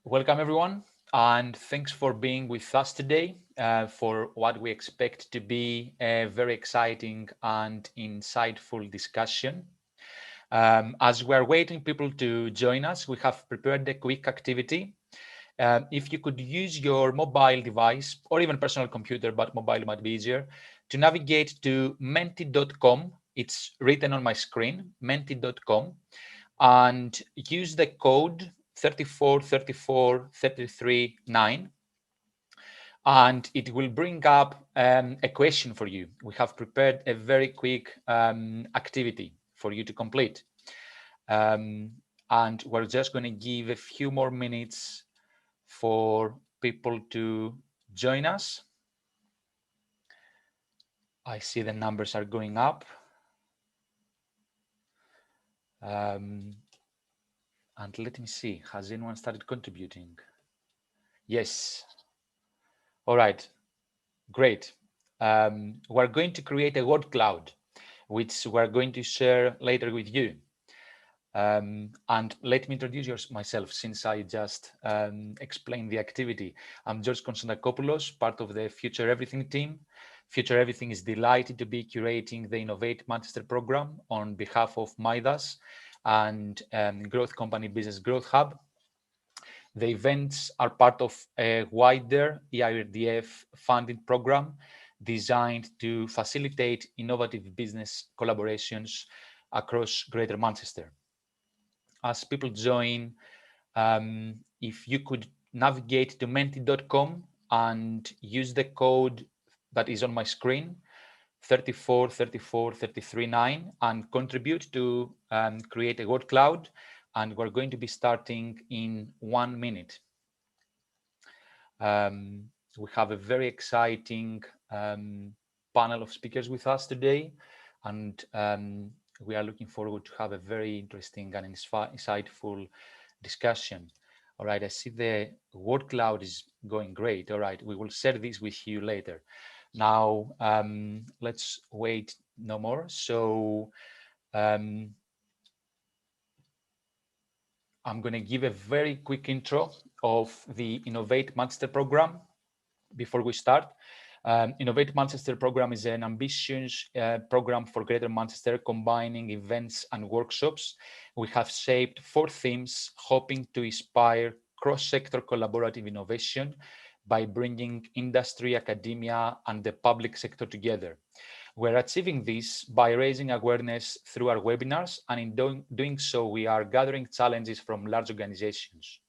Welcome everyone, and thanks for being with us today for what we expect to be a very exciting and insightful discussion. As we're waiting people to join us, we have prepared a quick activity. If you could use your mobile device or even personal computer, but mobile might be easier, to navigate to menti.com. It's written on my screen, menti.com, and use the code 3434339, and it will bring up a question for you. We have prepared a very quick activity for you to complete. And we're just going to give a few more minutes for people to join us. I see the numbers are going up. And let me see, has anyone started contributing? Yes. All right, great. We're going to create a word cloud, which we're going to share later with you. And let me introduce myself, since I just explained the activity. I'm George Konstantakopoulos, part of the FutureEverything team. FutureEverything is delighted to be curating the Innovate Manchester program on behalf of MIDAS and growth company Business Growth Hub. The events are part of a wider ERDF-funded program designed to facilitate innovative business collaborations across Greater Manchester. As people join, if you could navigate to menti.com and use the code that is on my screen, 3434339, and contribute to create a word cloud. And we're going to be starting in 1 minute. We have a very exciting panel of speakers with us today, and we are looking forward to have a very interesting and insightful discussion. All right, I see the word cloud is going great. All right, we will share this with you later. Now, let's wait no more. So I'm going to give a very quick intro of the Innovate Manchester program before we start. Innovate Manchester program is an ambitious program for Greater Manchester, combining events and workshops. We have shaped 4 themes, hoping to inspire cross-sector collaborative innovation by bringing industry, academia, and the public sector together. We're achieving this by raising awareness through our webinars, and in doing so, we are gathering challenges from large organizations.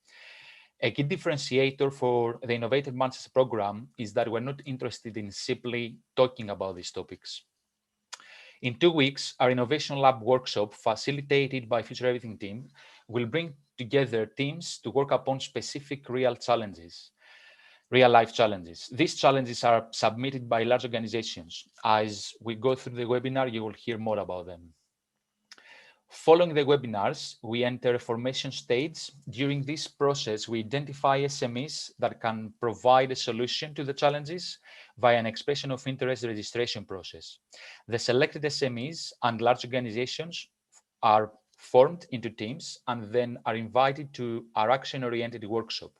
A key differentiator for the Innovate Manchester program is that we're not interested in simply talking about these topics. In 2 weeks, our Innovation Lab workshop, facilitated by FutureEverything team, will bring together teams to work upon specific real-life challenges. These challenges are submitted by large organizations. As we go through the webinar, you will hear more about them. Following the webinars, we enter a formation stage. During this process, we identify SMEs that can provide a solution to the challenges via an expression of interest registration process. The selected SMEs and large organizations are formed into teams and then are invited to our action-oriented workshop.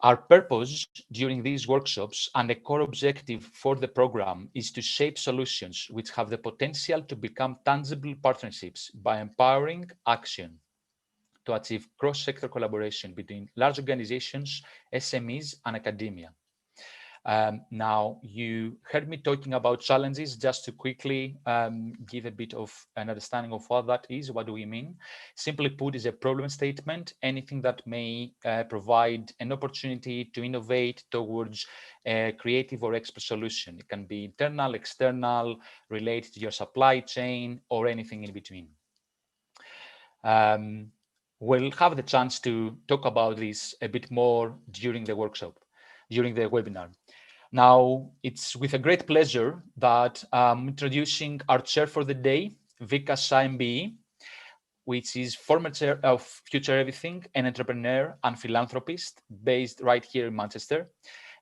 Our purpose during these workshops and a core objective for the program is to shape solutions which have the potential to become tangible partnerships by empowering action to achieve cross-sector collaboration between large organizations, SMEs, and academia. Now, you heard me talking about challenges. Just to quickly give a bit of an understanding of what that is. What do we mean? Simply put, is a problem statement, anything that may provide an opportunity to innovate towards a creative or expert solution. It can be internal, external, related to your supply chain, or anything in between. We'll have the chance to talk about this a bit more during the workshop, during the webinar. Now, it's with a great pleasure that I'm introducing our chair for the day, Vikas MBE, which is former chair of FutureEverything, an entrepreneur and philanthropist based right here in Manchester.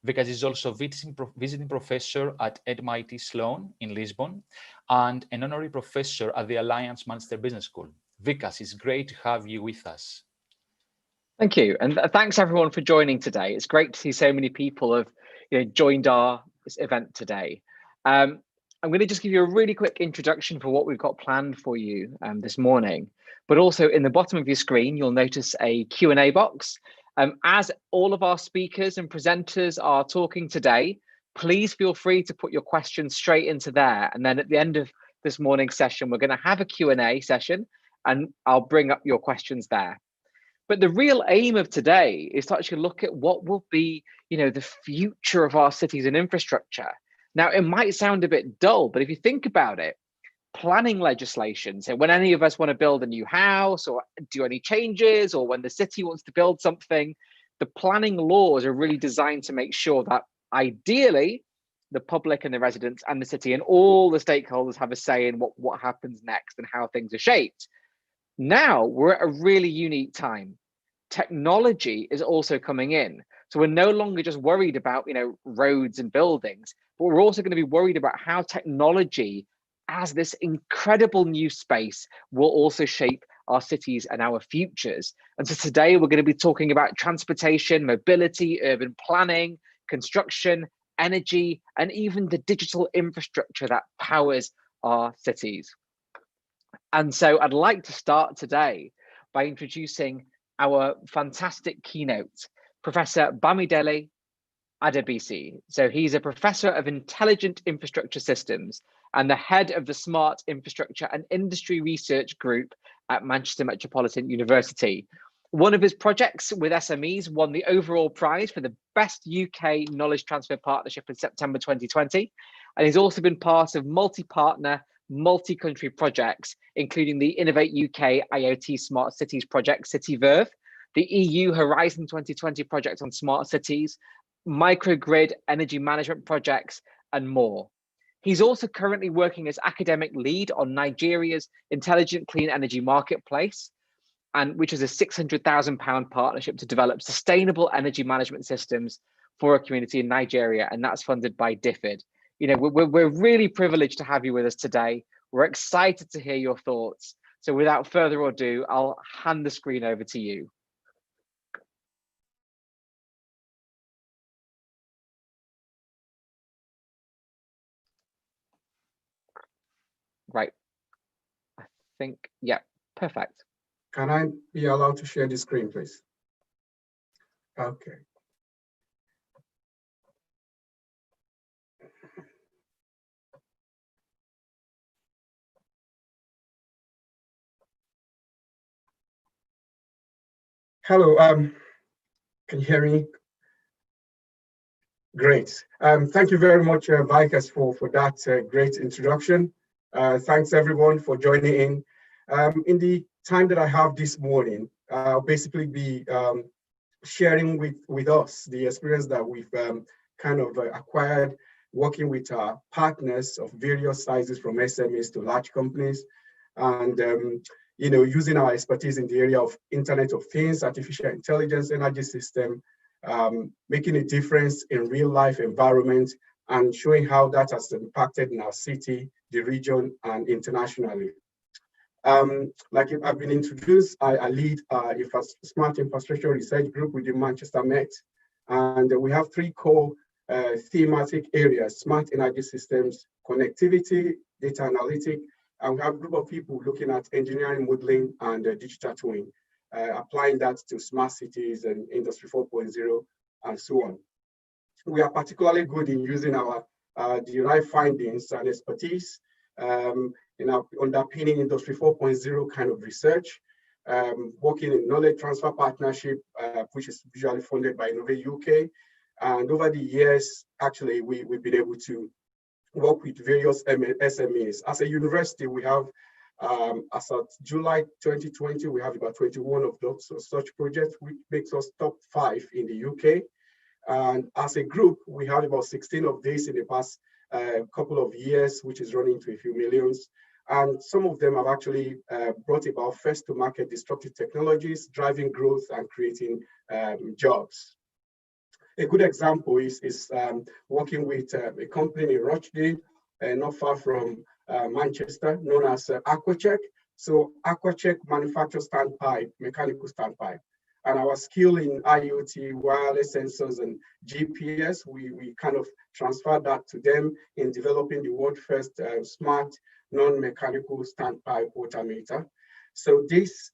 Vikas is also visiting professor at MIT Sloan in Lisbon and an honorary professor at the Alliance Manchester Business School. Vikas, it's great to have you with us. Thank you, and thanks everyone for joining today. It's great to see so many people have joined our event today. I'm going to just give you a really quick introduction for what we've got planned for you this morning, but also in the bottom of your screen, you'll notice a Q&A box. As all of our speakers and presenters are talking today, please feel free to put your questions straight into there. And then at the end of this morning's session, we're going to have a Q&A session and I'll bring up your questions there. But the real aim of today is to actually look at what will be, the future of our cities and infrastructure. Now, it might sound a bit dull, but if you think about it, planning legislation, so when any of us want to build a new house or do any changes, or when the city wants to build something, the planning laws are really designed to make sure that ideally the public and the residents and the city and all the stakeholders have a say in what happens next and how things are shaped. Now we're at a really unique time. Technology is also coming in. So we're no longer just worried about, roads and buildings, but we're also going to be worried about how technology as this incredible new space will also shape our cities and our futures. And so today we're going to be talking about transportation, mobility, urban planning, construction, energy, and even the digital infrastructure that powers our cities. And so I'd like to start today by introducing our fantastic keynote, Professor Bamidele Adebisi. So he's a professor of intelligent infrastructure systems and the head of the Smart Infrastructure and Industry Research Group at Manchester Metropolitan University. One of his projects with SMEs won the overall prize for the best UK knowledge transfer partnership in September 2020. And he's also been part of multi-partner, multi-country projects, including the Innovate UK IoT Smart Cities project, CityVerve, the EU Horizon 2020 project on smart cities, microgrid energy management projects, and more. He's also currently working as academic lead on Nigeria's Intelligent Clean Energy Marketplace, which is a £600,000 partnership to develop sustainable energy management systems for a community in Nigeria, and that's funded by DFID. We're really privileged to have you with us today. We're excited to hear your thoughts. So without further ado, I'll hand the screen over to you. Right. I think, yeah, perfect. Can I be allowed to share the screen, please? Okay. Hello, can you hear me? Great. Thank you very much, Vikas, for that great introduction. Thanks everyone for joining in. In the time that I have this morning, I'll basically be sharing with us the experience that we've kind of acquired working with our partners of various sizes, from SMEs to large companies, and using our expertise in the area of Internet of Things, artificial intelligence, energy system, making a difference in real life environment, and showing how that has impacted in our city, the region, and internationally. Like I've been introduced, I lead a smart infrastructure research group within Manchester Met, and we have three core thematic areas: smart energy systems, connectivity, data analytics, and we have a group of people looking at engineering modeling and digital twin, applying that to smart cities and Industry 4.0 and so on. We are particularly good in using our derived findings and expertise in our underpinning Industry 4.0 kind of research, working in knowledge transfer partnership, which is usually funded by Innovate UK. And over the years, actually, we've been able to work with various SMEs. As a university, we have, as of July 2020, we have about 21 of those such projects, which makes us top 5 in the UK. And as a group, we have about 16 of these in the past couple of years, which is running to a few millions. And some of them have actually brought about first to market disruptive technologies, driving growth and creating jobs. A good example is working with a company in Rochdale, not far from Manchester, known as Aquacheck. So Aquacheck manufactures standpipe, mechanical standpipe. and our skill in IoT, wireless sensors, and GPS, we kind of transferred that to them in developing the world's first smart non-mechanical standpipe water meter. So this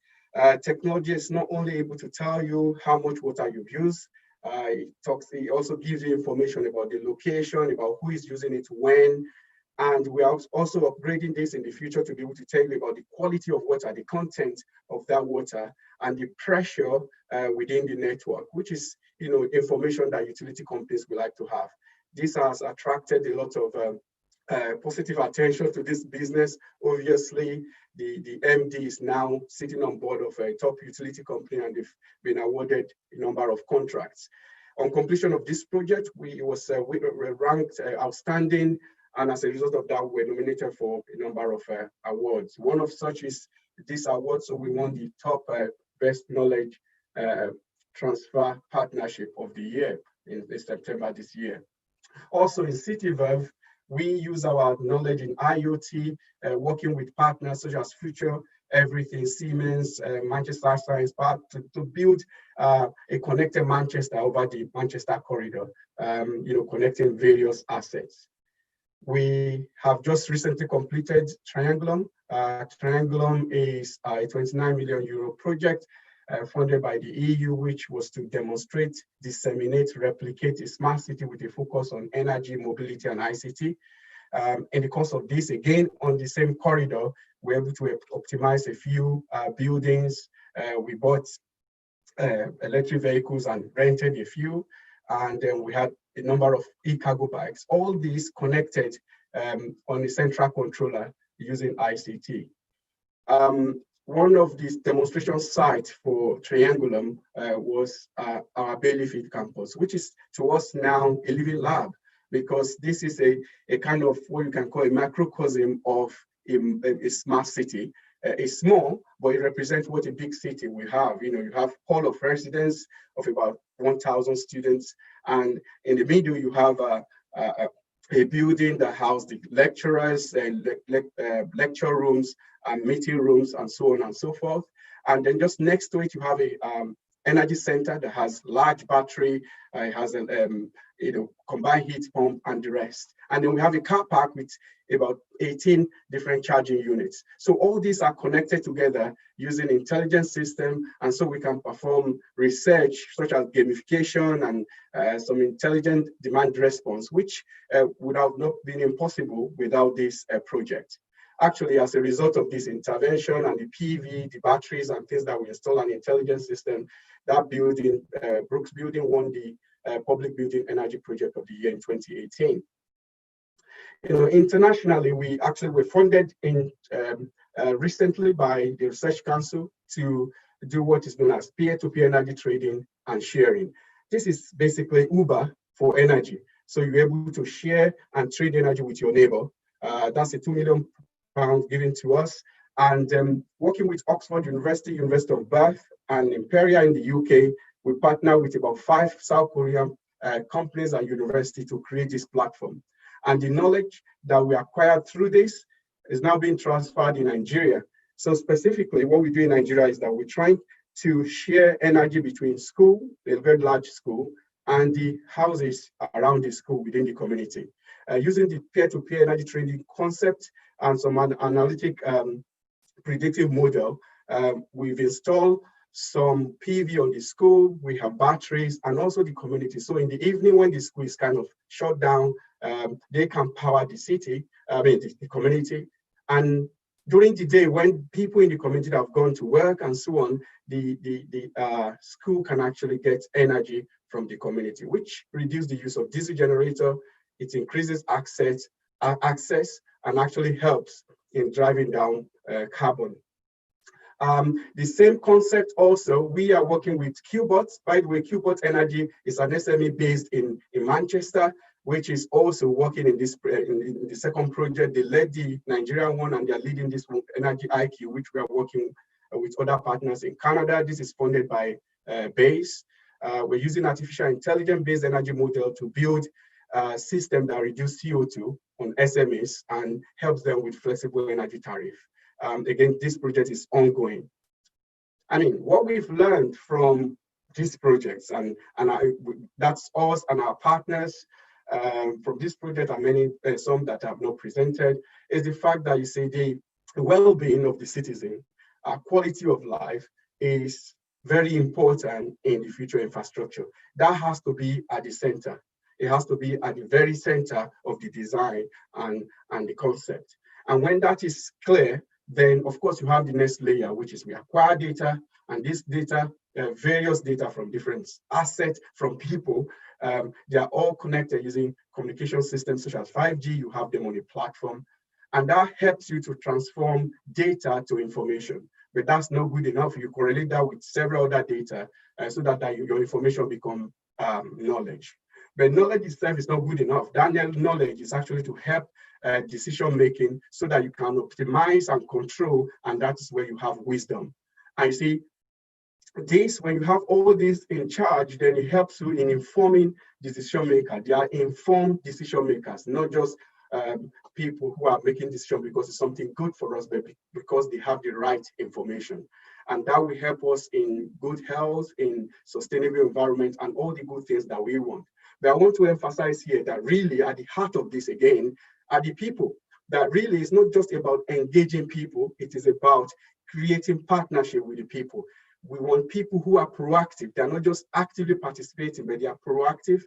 technology is not only able to tell you how much water you've used, it also gives you information about the location, about who is using it when, and we are also upgrading this in the future to be able to tell you about the quality of water, the content of that water, and the pressure within the network, which is, information that utility companies would like to have. This has attracted a lot of positive attention to this business. Obviously, the MD is now sitting on board of a top utility company, and they've been awarded a number of contracts. On completion of this project, we were ranked outstanding, and as a result of that, we're nominated for a number of awards. One of such is this award, so we won the top Best Knowledge Transfer Partnership of the Year in September this year. Also in CityVerve, we use our knowledge in IoT, working with partners such as FutureEverything, Siemens, Manchester Science Park, to build a connected Manchester over the Manchester corridor, connecting various assets. We have just recently completed Triangulum. Triangulum is a 29 million euro project funded by the EU, which was to demonstrate, disseminate, replicate a smart city with a focus on energy, mobility, and ICT. In the course of this, again, on the same corridor, we're able to optimize a few buildings. We bought electric vehicles and rented a few. And then we had a number of e-cargo bikes, all these connected on a central controller using ICT. One of these demonstration sites for Triangulum was our Bailiff campus, which is to us now a living lab, because this is a kind of what you can call a macrocosm of a smart city. It's small, but it represents what a big city we have. You have hall of residence of about 1,000 students, and in the middle you have a building that houses the lecturers, lecture rooms, and meeting rooms, and so on and so forth. And then just next to it, you have a energy center that has large battery, it has a combined heat pump and the rest. And then we have a car park with about 18 different charging units. So all these are connected together using intelligence system, and so we can perform research such as gamification and some intelligent demand response, which would have not been impossible without this project. Actually, as a result of this intervention and the PV, the batteries and things that we install an intelligence system, that building, Brooks Building, won the Public Building Energy Project of the Year in 2018. Internationally, we actually were funded in recently by the Research Council to do what is known as peer-to-peer energy trading and sharing. This is basically Uber for energy. So you're able to share and trade energy with your neighbor. That's a £2 million given to us. And working with Oxford University, University of Bath, and Imperia in the UK, we partner with about 5 South Korean companies and universities to create this platform. And the knowledge that we acquired through this is now being transferred in Nigeria. So specifically, what we do in Nigeria is that we're trying to share energy between school, a very large school, and the houses around the school within the community. Using the peer-to-peer energy trading concept and some analytic predictive model, we've installed some PV on the school, we have batteries, and also the community. So in the evening when the school is kind of shut down, they can power the city, the community. And during the day when people in the community have gone to work and so on, the school can actually get energy from the community, which reduces the use of diesel generator. It increases access and actually helps in driving down carbon. The same concept also, we are working with QBot. By the way, QBot Energy is an SME based in Manchester, which is also working in this in the second project. They led the Nigerian one, and they are leading this Energy IQ, which we are working with other partners in Canada. This is funded by BASE. We're using artificial intelligence-based energy model to build a system that reduces CO2 on SMEs and helps them with flexible energy tariff. Again, this project is ongoing. I mean, what we've learned from these projects, and that's us and our partners from this project, and many some that have not presented, is the fact that you see the well-being of the citizen, our quality of life is very important in the future infrastructure. That has to be at the center. It has to be at the very center of the design and the concept. And when that is clear, then of course you have the next layer, which is we acquire data, and this data, various data from different assets, from people, they are all connected using communication systems such as 5G. You have them on a platform, and that helps you to transform data to information. But that's not good enough. You correlate that with several other data so that your information become knowledge. But knowledge itself is not good enough. That knowledge is actually to help decision making so that you can optimize and control, and that's where you have wisdom. I see this, when you have all this in charge, then it helps you in informing decision makers. They are informed decision makers, not just people who are making decisions because it's something good for us, but because they have the right information. And that will help us in good health, in sustainable environment, and all the good things that we want. But I want to emphasize here that really at the heart of this, again, are the people. That really is not just about engaging people, it is about creating partnership with the people. We want people who are proactive. They're not just actively participating, but they are proactive.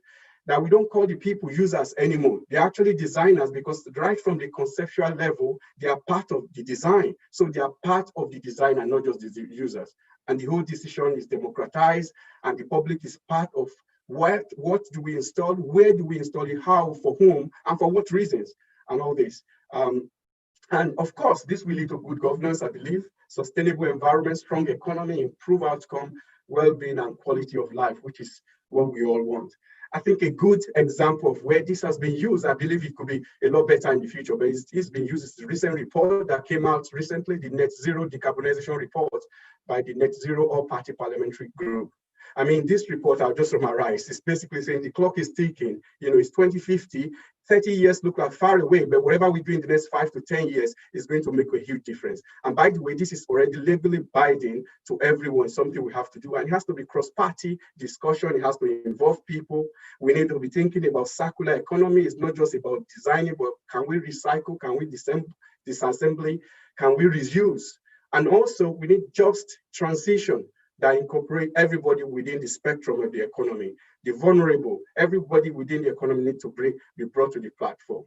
That we don't call the people users anymore. They're actually designers, because right from the conceptual level, they are part of the design. So they are part of the design and not just the users. And the whole decision is democratized, and the public is part of what do we install, where do we install it, how, for whom, and for what reasons, and all this. And of course, this will lead to good governance, I believe, sustainable environment, strong economy, improve outcome, well-being, and quality of life, which is what we all want. I think a good example of where this has been used, I believe it could be a lot better in the future, but it's been used. It's the recent report that came out recently, the Net Zero Decarbonization Report by the Net Zero All-Party Parliamentary Group. I mean, this report, I'll just summarize, it's basically saying the clock is ticking. You know, it's 2050, 30 years look like far away, but whatever we do in the next 5 to 10 years is going to make a huge difference. And by the way, this is already legally binding to everyone, something we have to do. And it has to be cross-party discussion. It has to involve people. We need to be thinking about circular economy. It's not just about designing, but can we recycle? Can we disassembly? Can we reuse? And also, we need just transition that incorporate everybody within the spectrum of the economy. The vulnerable, everybody within the economy need to be brought to the platform.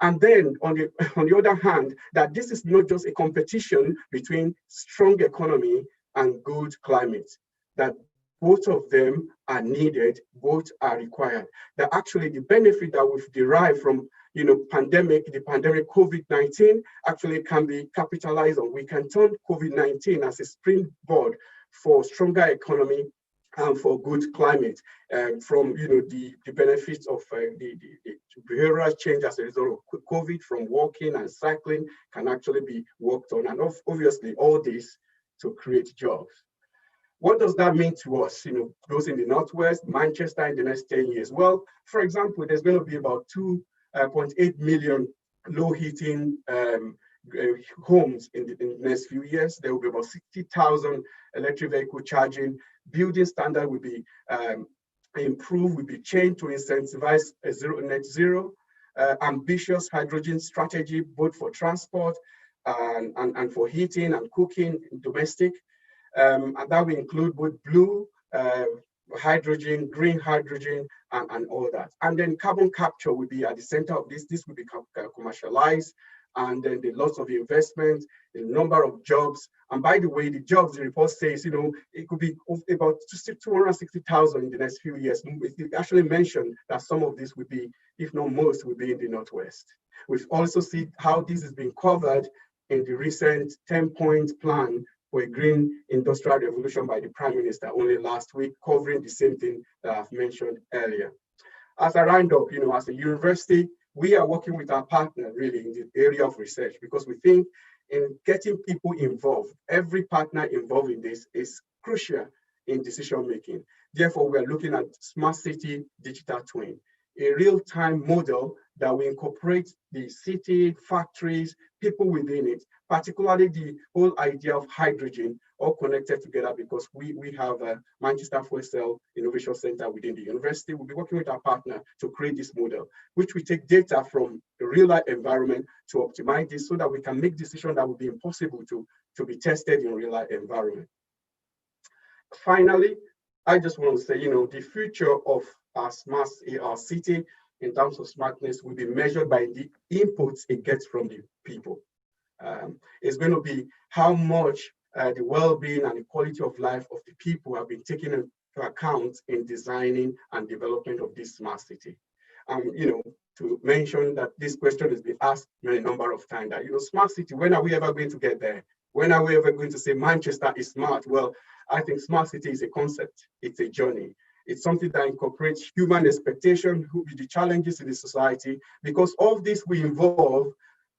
And then on the other hand, that this is not just a competition between strong economy and good climate, that both of them are needed, both are required. That actually the benefit that we've derived from the pandemic COVID-19 actually can be capitalized on. We can turn COVID-19 as a springboard for stronger economy and for good climate, from the benefits of the behavioral change as a result of COVID, from walking and cycling, can actually be worked on, and obviously all this to create jobs. What does that mean to us, those in the Northwest, Manchester, in the next 10 years? Well, for example, there's going to be about 2.8 million low heating homes in the next few years. There will be about 60,000 electric vehicle charging. Building standard will be improved, will be changed to incentivize net zero. Ambitious hydrogen strategy, both for transport and for heating and cooking domestic. And that will include both blue hydrogen, green hydrogen, and all that. And then carbon capture will be at the center of this. This will be commercialized. And then the lots of investment, the number of jobs. And by the way, the jobs, the report says, it could be about 260,000 in the next few years. It actually mentioned that some of this will be, if not most, will be in the Northwest. We've also seen how this has been covered in the recent 10-point plan for a green industrial revolution by the Prime Minister only last week, covering the same thing that I've mentioned earlier. As I round up, as a university, we are working with our partner really in the area of research, because we think in getting people involved, every partner involved in this is crucial in decision making. Therefore, we are looking at smart city digital twin, a real-time model that will incorporate the city, factories, people within it, particularly the whole idea of hydrogen all connected together because we have a Manchester Fuel Cell Innovation Center within the university. We'll be working with our partner to create this model, which we take data from the real life environment to optimize this so that we can make decisions that would be impossible to be tested in real life environment. Finally, I just want to say, the future of our city in terms of smartness will be measured by the inputs it gets from the people. It's going to be how much the well-being and the quality of life of the people have been taken into account in designing and development of this smart city. To mention that this question has been asked a number of times that, smart city, when are we ever going to get there? When are we ever going to say Manchester is smart? Well, I think smart city is a concept, it's a journey. It's something that incorporates human expectation, the challenges in the society, because all this will involve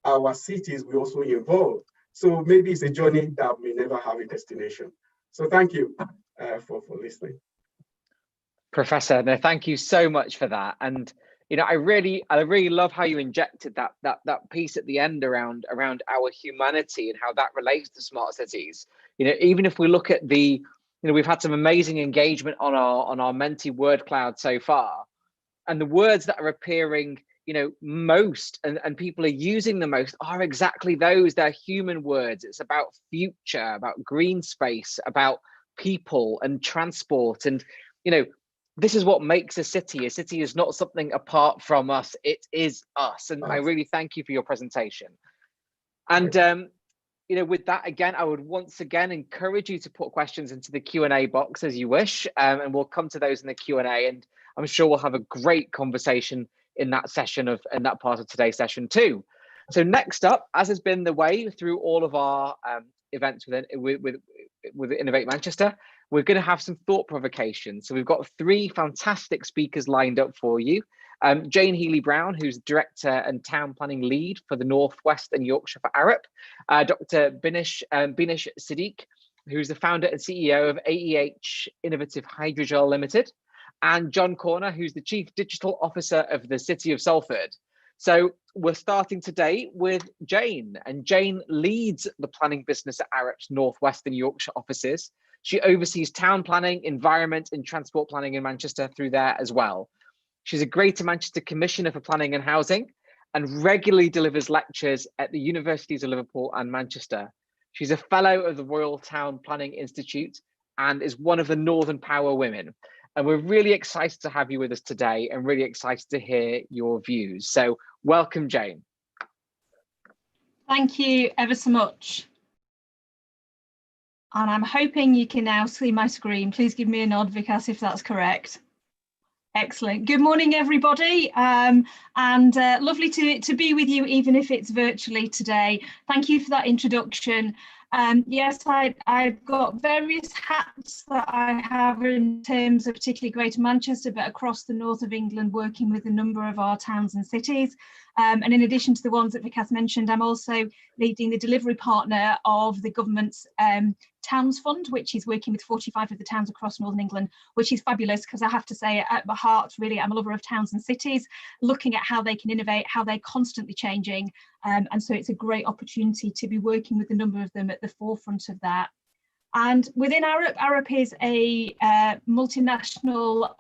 our cities, will also involve. So maybe it's a journey that may never have a destination. So thank you for listening. Professor, no, thank you so much for that. And I really love how you injected that piece at the end around our humanity and how that relates to smart cities. Even if we look at we've had some amazing engagement on our Menti word cloud so far, and the words that are appearing most and people are using the most are exactly those. They're human words. It's about future, about green space, about people and transport. And this is what makes a city. A city is not something apart from us, it is us. And I really thank you for your presentation. And with that, again, I would once again encourage you to put questions into the Q&A box as you wish, and we'll come to those in the Q&A, and I'm sure we'll have a great conversation in that session in that part of today's session too. So next up, as has been the way through all of our events with Innovate Manchester, we're going to have some thought provocation. So we've got 3 fantastic speakers lined up for you. Jane Healy-Brown, who's Director and Town Planning Lead for the North West and Yorkshire for Arup. Dr. Binish Siddiq, who's the founder and CEO of AEH Innovative Hydrogel Limited. And John Corner, who's the Chief Digital Officer of the City of Salford. So we're starting today with Jane, and Jane leads the planning business at Arup's North West and Yorkshire offices. She oversees town planning, environment and transport planning in Manchester through there as well. She's a Greater Manchester Commissioner for Planning and Housing and regularly delivers lectures at the Universities of Liverpool and Manchester. She's a Fellow of the Royal Town Planning Institute and is one of the Northern Power Women. And we're really excited to have you with us today and really excited to hear your views. So welcome, Jane. Thank you ever so much. And I'm hoping you can now see my screen. Please give me a nod, Vikas, if that's correct. Excellent. Good morning, everybody, and lovely to be with you, even if it's virtually today. Thank you for that introduction. Yes, I've got various hats that I have in terms of particularly Greater Manchester, but across the north of England, working with a number of our towns and cities. And in addition to the ones that Vikas mentioned, I'm also leading the delivery partner of the government's Towns Fund, which is working with 45 of the towns across Northern England, which is fabulous because I have to say at my heart, really, I'm a lover of towns and cities, looking at how they can innovate, how they're constantly changing. And so it's a great opportunity to be working with a number of them at the forefront of that. And within Arup is a multinational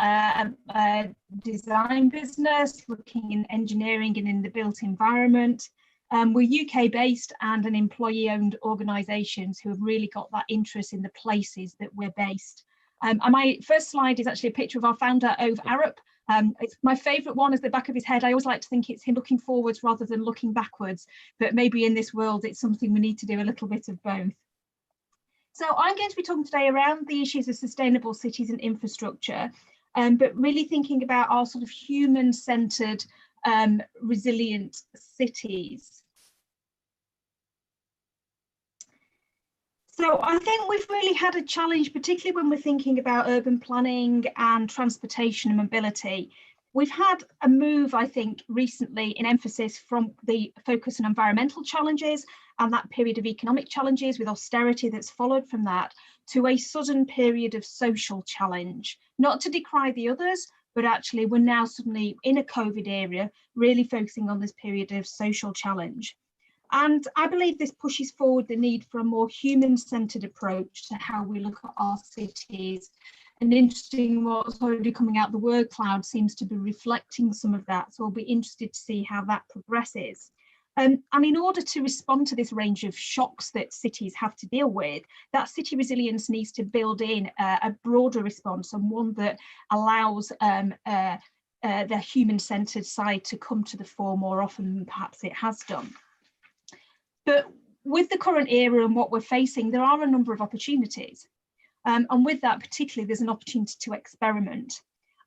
design business looking in engineering and in the built environment. We're UK based and an employee owned organisations who have really got that interest in the places that we're based. And my first slide is actually a picture of our founder, Ove Arup. It's my favourite one is the back of his head. I always like to think it's him looking forwards rather than looking backwards, but maybe in this world it's something we need to do a little bit of both. So I'm going to be talking today around the issues of sustainable cities and infrastructure, but really thinking about our sort of human-centred, resilient cities. So I think we've really had a challenge, particularly when we're thinking about urban planning and transportation and mobility. We've had a move, I think, recently in emphasis from the focus on environmental challenges and that period of economic challenges with austerity that's followed from that to a sudden period of social challenge. Not to decry the others, but actually we're now suddenly in a COVID era, really focusing on this period of social challenge. And I believe this pushes forward the need for a more human-centred approach to how we look at our cities. And interesting, what's already coming out, the word cloud seems to be reflecting some of that. So I'll be interested to see how that progresses. And in order to respond to this range of shocks that cities have to deal with, that city resilience needs to build in a broader response, and one that allows the human-centred side to come to the fore more often than perhaps it has done. But with the current era and what we're facing, there are a number of opportunities. And with that, particularly, there's an opportunity to experiment.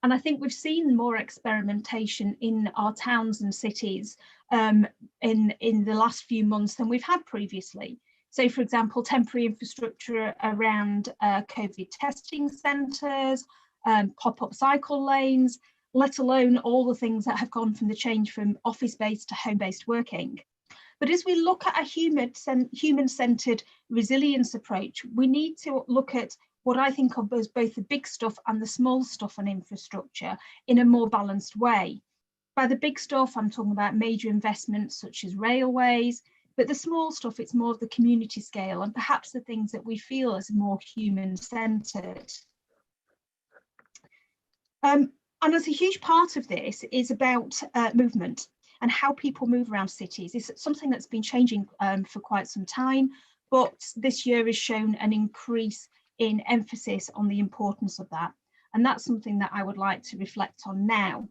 And I think we've seen more experimentation in our towns and cities in the last few months than we've had previously. So, for example, temporary infrastructure around COVID testing centres, pop-up cycle lanes, let alone all the things that have gone from the change from office-based to home-based working. But as we look at a human-centred resilience approach, we need to look at what I think of as both the big stuff and the small stuff on infrastructure in a more balanced way. By the big stuff, I'm talking about major investments such as railways, but the small stuff, it's more of the community scale and perhaps the things that we feel as more human-centred. And as a huge part of this is about movement and how people move around cities. It's something that's been changing for quite some time, but this year has shown an increase in emphasis on the importance of that. And that's something that I would like to reflect on now.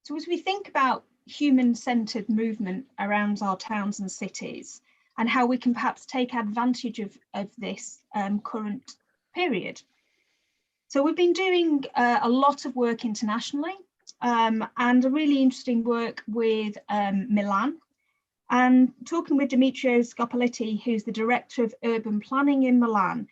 So as we think about human-centred movement around our towns and cities and how we can perhaps take advantage of this current period. So we've been doing a lot of work internationally and a really interesting work with Milan, and talking with Demetrio Scopoliti, who's the Director of Urban Planning in Milan.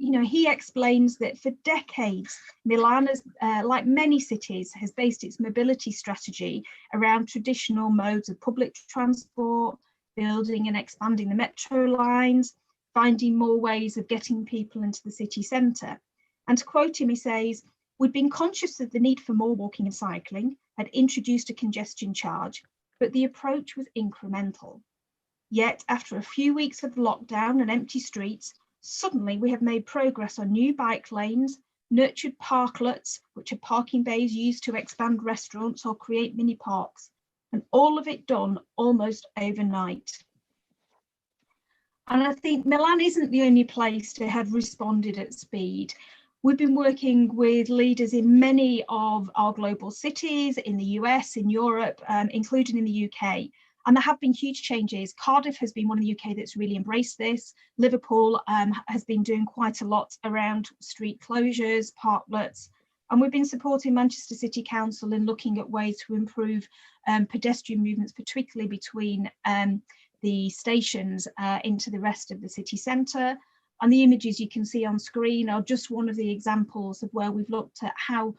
He explains that for decades, Milan, has, like many cities, has based its mobility strategy around traditional modes of public transport, building and expanding the metro lines, finding more ways of getting people into the city centre. And to quote him, he says, "We'd been conscious of the need for more walking and cycling, had introduced a congestion charge, but the approach was incremental. Yet after a few weeks of lockdown and empty streets, suddenly we have made progress on new bike lanes, nurtured parklets, which are parking bays used to expand restaurants or create mini parks, and all of it done almost overnight." And I think Milan isn't the only place to have responded at speed. We've been working with leaders in many of our global cities, in the US, in Europe, including in the UK. And there have been huge changes. Cardiff has been one in the UK that's really embraced this. Liverpool has been doing quite a lot around street closures, parklets. And we've been supporting Manchester City Council in looking at ways to improve pedestrian movements, particularly between the stations into the rest of the city centre. And the images you can see on screen are just one of the examples of where we've looked at how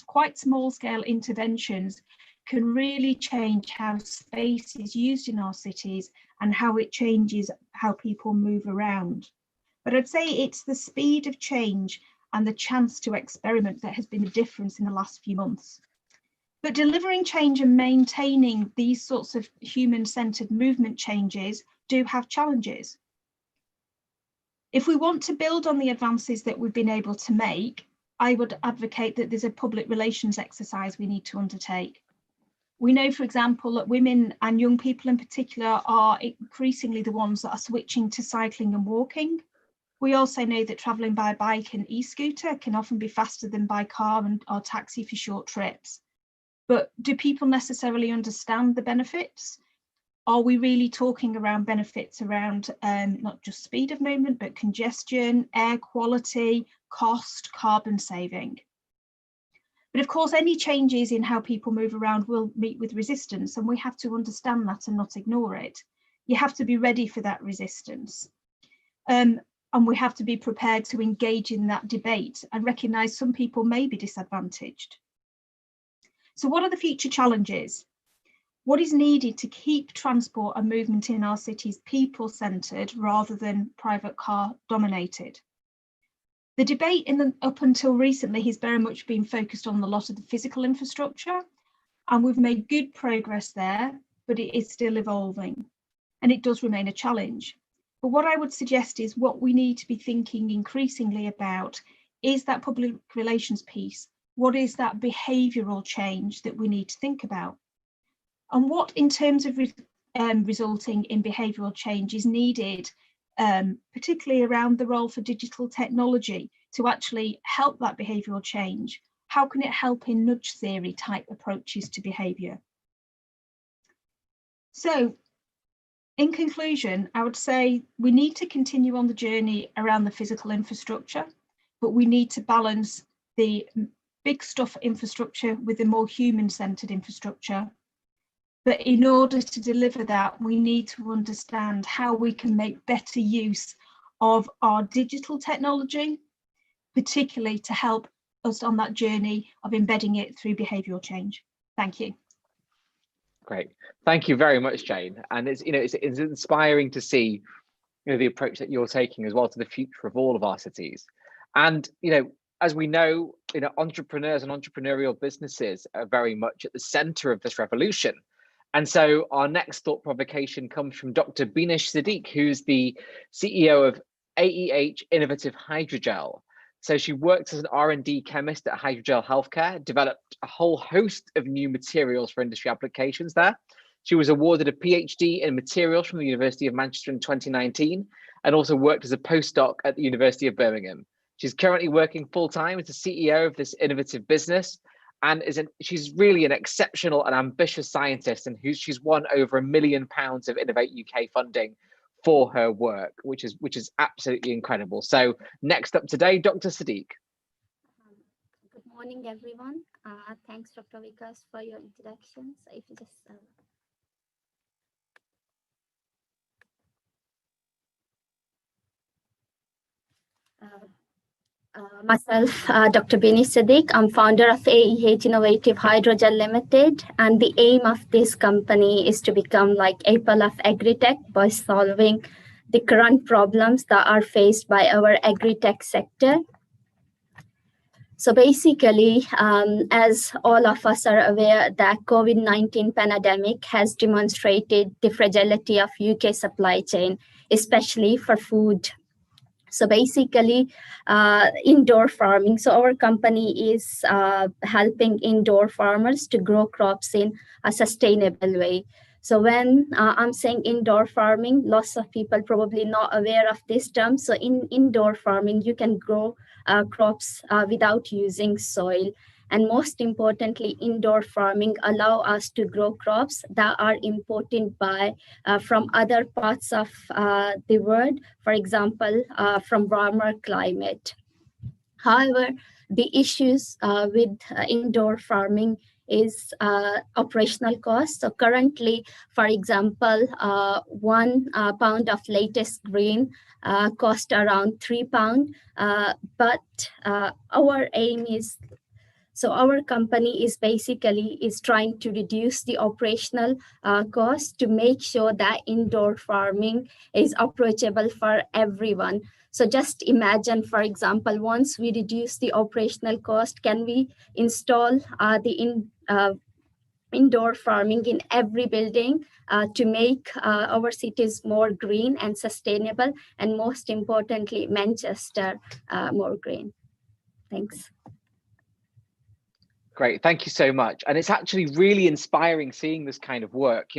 quite small scale interventions can really change how space is used in our cities and how it changes how people move around. But I'd say it's the speed of change and the chance to experiment that has been the difference in the last few months. But delivering change and maintaining these sorts of human-centred movement changes do have challenges. If we want to build on the advances that we've been able to make, I would advocate that there's a public relations exercise we need to undertake. We know, for example, that women and young people in particular are increasingly the ones that are switching to cycling and walking. We also know that travelling by bike and e-scooter can often be faster than by car or taxi for short trips. But do people necessarily understand the benefits? Are we really talking around benefits around not just speed of movement, but congestion, air quality, cost, carbon saving? But of course, any changes in how people move around will meet with resistance, and we have to understand that and not ignore it. You have to be ready for that resistance. And we have to be prepared to engage in that debate and recognise some people may be disadvantaged. So what are the future challenges? What is needed to keep transport and movement in our cities people-centred rather than private car dominated? The debate up until recently has very much been focused on a lot of the physical infrastructure, and we've made good progress there, but it is still evolving, and it does remain a challenge. But what I would suggest is what we need to be thinking increasingly about is that public relations piece. What is that behavioural change that we need to think about? And what, in terms of resulting in behavioural change, is needed, particularly around the role for digital technology to actually help that behavioural change? How can it help in nudge theory type approaches to behaviour? So, in conclusion, I would say we need to continue on the journey around the physical infrastructure, but we need to balance the big stuff infrastructure with the more human-centred infrastructure. But in order to deliver that, we need to understand how we can make better use of our digital technology, particularly to help us on that journey of embedding it through behavioural change. Thank you. Great, thank you very much, Jane. And it's it's inspiring to see the approach that you're taking as well to the future of all of our cities. And as we know, entrepreneurs and entrepreneurial businesses are very much at the centre of this revolution. And so our next thought provocation comes from Dr. Binish Siddique, who's the CEO of AEH Innovative Hydrogel. So she worked as an R&D chemist at Hydrogel Healthcare, developed a whole host of new materials for industry applications there. She was awarded a PhD in materials from the University of Manchester in 2019, and also worked as a postdoc at the University of Birmingham. She's currently working full-time as the CEO of this innovative business, and she's really an exceptional and ambitious scientist, and she's won over £1 million of Innovate UK funding for her work, which is absolutely incredible. So next up today, Dr. Siddique. Good morning, everyone. Thanks, Dr. Vikas, for your introduction. So if you just myself, Dr. Binish Siddique. I'm founder of AEH Innovative Hydrogel Limited, and the aim of this company is to become like Apple of agri-tech by solving the current problems that are faced by our agri-tech sector. So basically, as all of us are aware, that COVID-19 pandemic has demonstrated the fragility of UK supply chain, especially for food. So basically, indoor farming. So our company is helping indoor farmers to grow crops in a sustainable way. So when I'm saying indoor farming, lots of people probably not aware of this term. So in indoor farming, you can grow crops without using soil. And most importantly, indoor farming allow us to grow crops that are imported from other parts of the world, for example, from warmer climate. However, the issues with indoor farming is operational costs. So currently, for example, 1 pound of latest grain cost around £3, but our aim is, so our company is basically trying to reduce the operational cost to make sure that indoor farming is approachable for everyone. So just imagine, for example, once we reduce the operational cost, can we install the indoor farming in every building to make our cities more green and sustainable, and most importantly, Manchester more green. Thanks. Great, thank you so much. And it's actually really inspiring seeing this kind of work,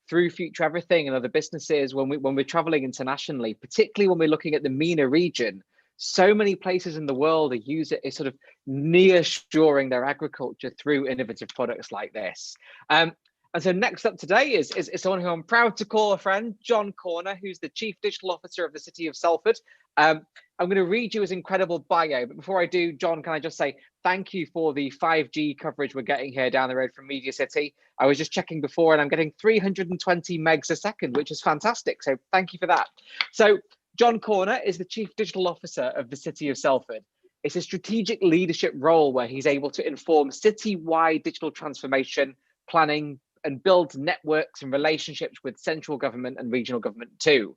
through FutureEverything and other businesses when we're traveling internationally, particularly when we're looking at the MENA region. So many places in the world are sort of near-shoring their agriculture through innovative products like this. And so next up today is someone who I'm proud to call a friend, John Corner, who's the Chief Digital Officer of the City of Salford. I'm going to read you his incredible bio, but before I do, John, can I just say thank you for the 5G coverage we're getting here down the road from Media City. I was just checking before and I'm getting 320 megs a second, which is fantastic. So thank you for that. So John Corner is the Chief Digital Officer of the City of Salford. It's a strategic leadership role where he's able to inform city-wide digital transformation, planning, and build networks and relationships with central government and regional government too.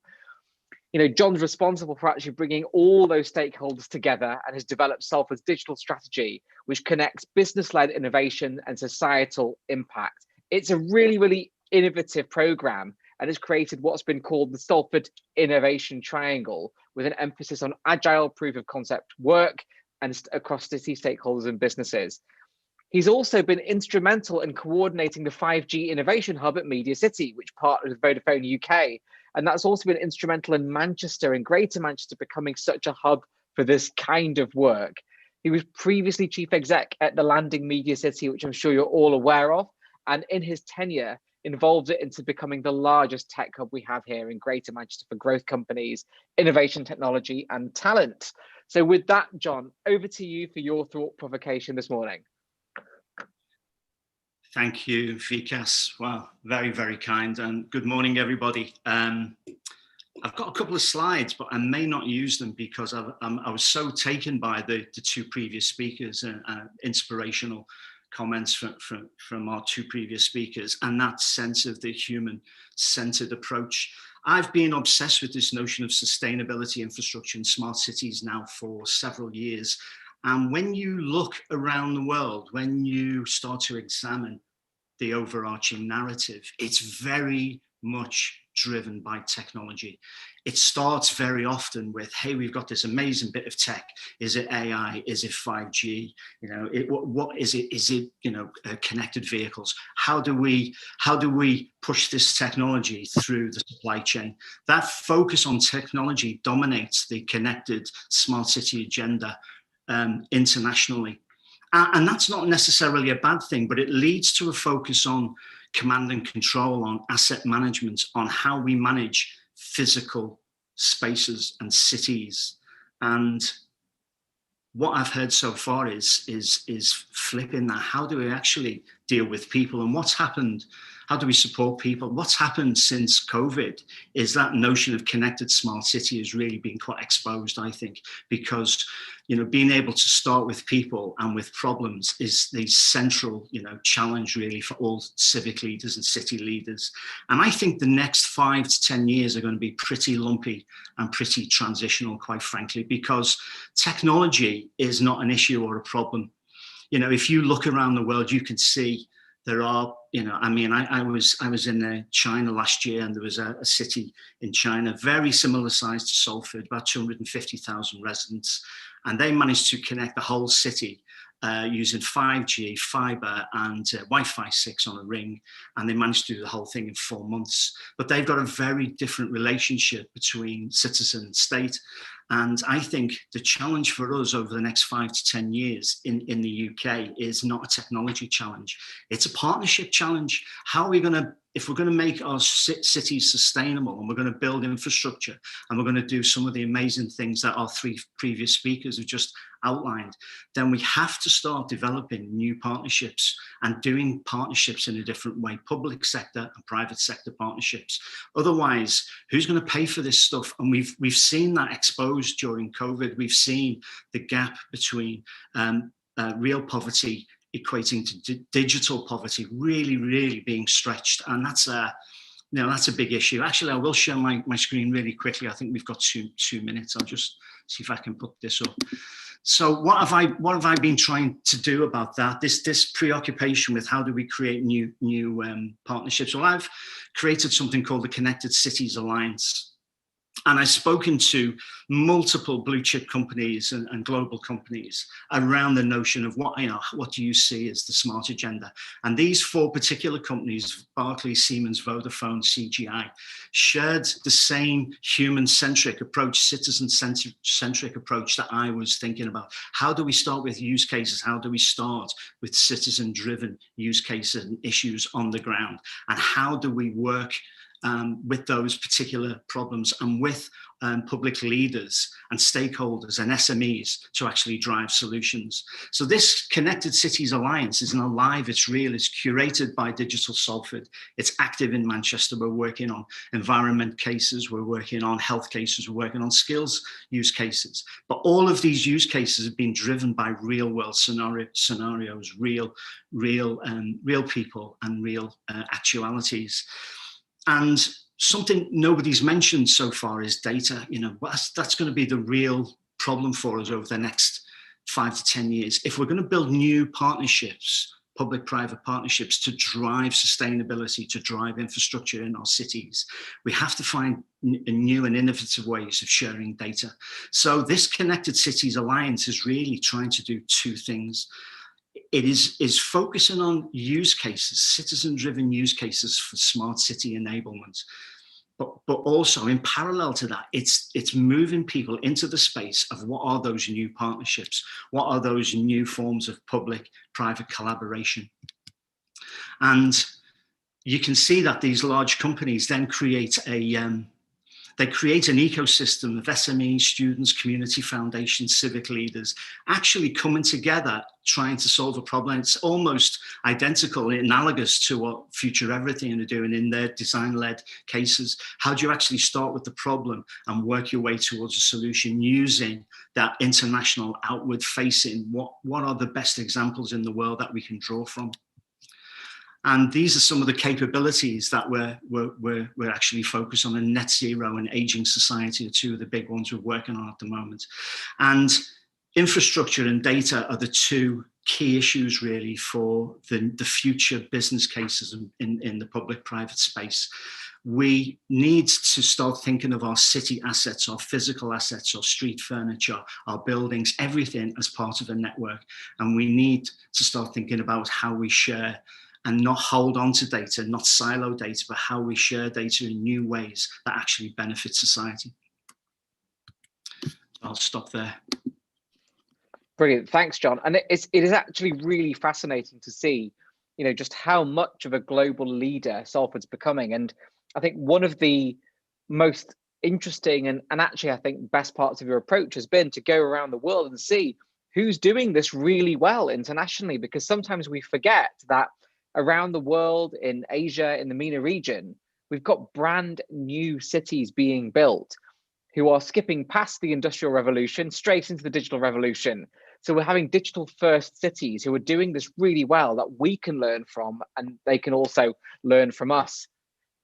John's responsible for actually bringing all those stakeholders together and has developed Salford's digital strategy, which connects business-led innovation and societal impact. It's a really, really innovative program, and has created what's been called the Salford Innovation Triangle, with an emphasis on agile proof of concept work and across city stakeholders and businesses. He's also been instrumental in coordinating the 5G Innovation Hub at Media City, which partnered with Vodafone UK. And that's also been instrumental in Manchester and Greater Manchester becoming such a hub for this kind of work. He was previously chief exec at the Landing Media City, which I'm sure you're all aware of. And in his tenure, involved it into becoming the largest tech hub we have here in Greater Manchester for growth companies, innovation, technology, and talent. So with that, John, over to you for your thought provocation this morning. Thank you, Vikas. Wow, very, very kind. And good morning, everybody. I've got a couple of slides, but I may not use them because I was so taken by the two previous speakers and inspirational comments from our two previous speakers, and that sense of the human-centered approach. I've been obsessed with this notion of sustainability, infrastructure, and smart cities now for several years. And when you look around the world, when you start to examine the overarching narrative, it's very much driven by technology. It starts very often with, hey, we've got this amazing bit of tech. Is it AI? Is it 5G? You know, what is it? Is it, you know, connected vehicles? How do we push this technology through the supply chain? That focus on technology dominates the connected smart city agenda internationally. And that's not necessarily a bad thing, but it leads to a focus on command and control, on asset management, on how we manage physical spaces and cities. And what I've heard so far is flipping that. How do we actually deal with people, and what's happened? How do we support people? What's happened since COVID is that notion of connected smart city has really been quite exposed, I think, because, you know, being able to start with people and with problems is the central, you know, challenge really for all civic leaders and city leaders. And I think the next 5 to 10 years are going to be pretty lumpy and pretty transitional, quite frankly, because technology is not an issue or a problem. You know, if you look around the world, you can see there are, you know, I mean, I was in China last year, and there was a city in China, very similar size to Salford, about 250,000 residents. And they managed to connect the whole city using 5G, fiber, and Wi-Fi 6 on a ring. And they managed to do the whole thing in 4 months. But they've got a very different relationship between citizen and state. And I think the challenge for us over the next 5 to 10 years in the UK is not a technology challenge. It's a partnership challenge. How are we going to, if we're going to make our cities sustainable, and we're going to build infrastructure, and we're going to do some of the amazing things that our three previous speakers have just outlined, then we have to start developing new partnerships and doing partnerships in a different way, public sector and private sector partnerships. Otherwise, who's going to pay for this stuff? And we've seen that exposed during COVID. We've seen the gap between real poverty equating to digital poverty really being stretched, and that's a big issue. Actually, I will share my screen really quickly. I think we've got two minutes. I'll just see if I can put this up. So what have I been trying to do about that? This preoccupation with how do we create new partnerships? Well, I've created something called the Connected Cities Alliance. And I've spoken to multiple blue chip companies and global companies around the notion of what do you see as the smart agenda? And these 4 particular companies, Barclays, Siemens, Vodafone, CGI, shared the same human-centric approach, citizen-centric approach that I was thinking about. How do we start with use cases? How do we start with citizen-driven use cases and issues on the ground? And how do we work with those particular problems and with public leaders and stakeholders and SMEs to actually drive solutions? So this Connected Cities Alliance is not live, it's real, it's curated by Digital Salford. It's active in Manchester. We're working on environment cases, we're working on health cases, we're working on skills use cases. But all of these use cases have been driven by real world scenarios, real people and real actualities. And something nobody's mentioned so far is data. You know, that's going to be the real problem for us over the next 5 to 10 years. If we're going to build new partnerships public-private partnerships to drive sustainability, to drive infrastructure in our cities. We have to find new and innovative ways of sharing data. So this Connected Cities Alliance is really trying to do two things. It is focusing on use cases, citizen-driven use cases for smart city enablement. But also in parallel to that, it's moving people into the space of what are those new partnerships? What are those new forms of public-private collaboration? And you can see that these large companies then create they create an ecosystem of SMEs, students, community foundations, civic leaders, actually coming together, trying to solve a problem. It's almost identical, analogous to what FutureEverything are doing in their design-led cases. How do you actually start with the problem and work your way towards a solution using that international outward facing? What are the best examples in the world that we can draw from? And these are some of the capabilities that we're actually focused on. And net zero and aging society are two of the big ones we're working on at the moment. And infrastructure and data are the two key issues really for the future business cases in the public-private space. We need to start thinking of our city assets, our physical assets, our street furniture, our buildings, everything as part of a network. And we need to start thinking about how we share and not hold on to data, not silo data, but how we share data in new ways that actually benefit society. I'll stop there. Brilliant, thanks, John. And it is actually really fascinating to see, just how much of a global leader Salford's becoming. And I think one of the most interesting and actually I think best parts of your approach has been to go around the world and see who's doing this really well internationally, because sometimes we forget that around the world, in Asia, in the MENA region, we've got brand new cities being built who are skipping past the industrial revolution straight into the digital revolution. So we're having digital first cities who are doing this really well that we can learn from, and they can also learn from us.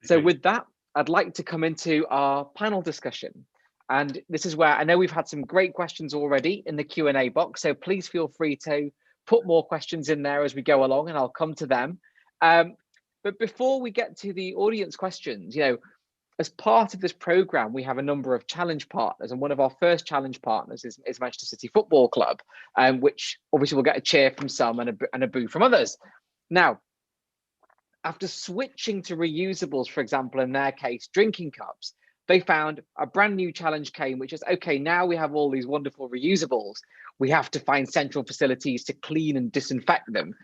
So with that, I'd like to come into our panel discussion. And this is where I know we've had some great questions already in the Q&A box, so please feel free to put more questions in there as we go along, and I'll come to them. But before we get to the audience questions, as part of this program, we have a number of challenge partners, and one of our first challenge partners is Manchester City Football Club, which obviously will get a cheer from some and a boo from others. Now, after switching to reusables, for example, in their case, drinking cups, they found a brand new challenge came, which is, okay, now we have all these wonderful reusables. We have to find central facilities to clean and disinfect them.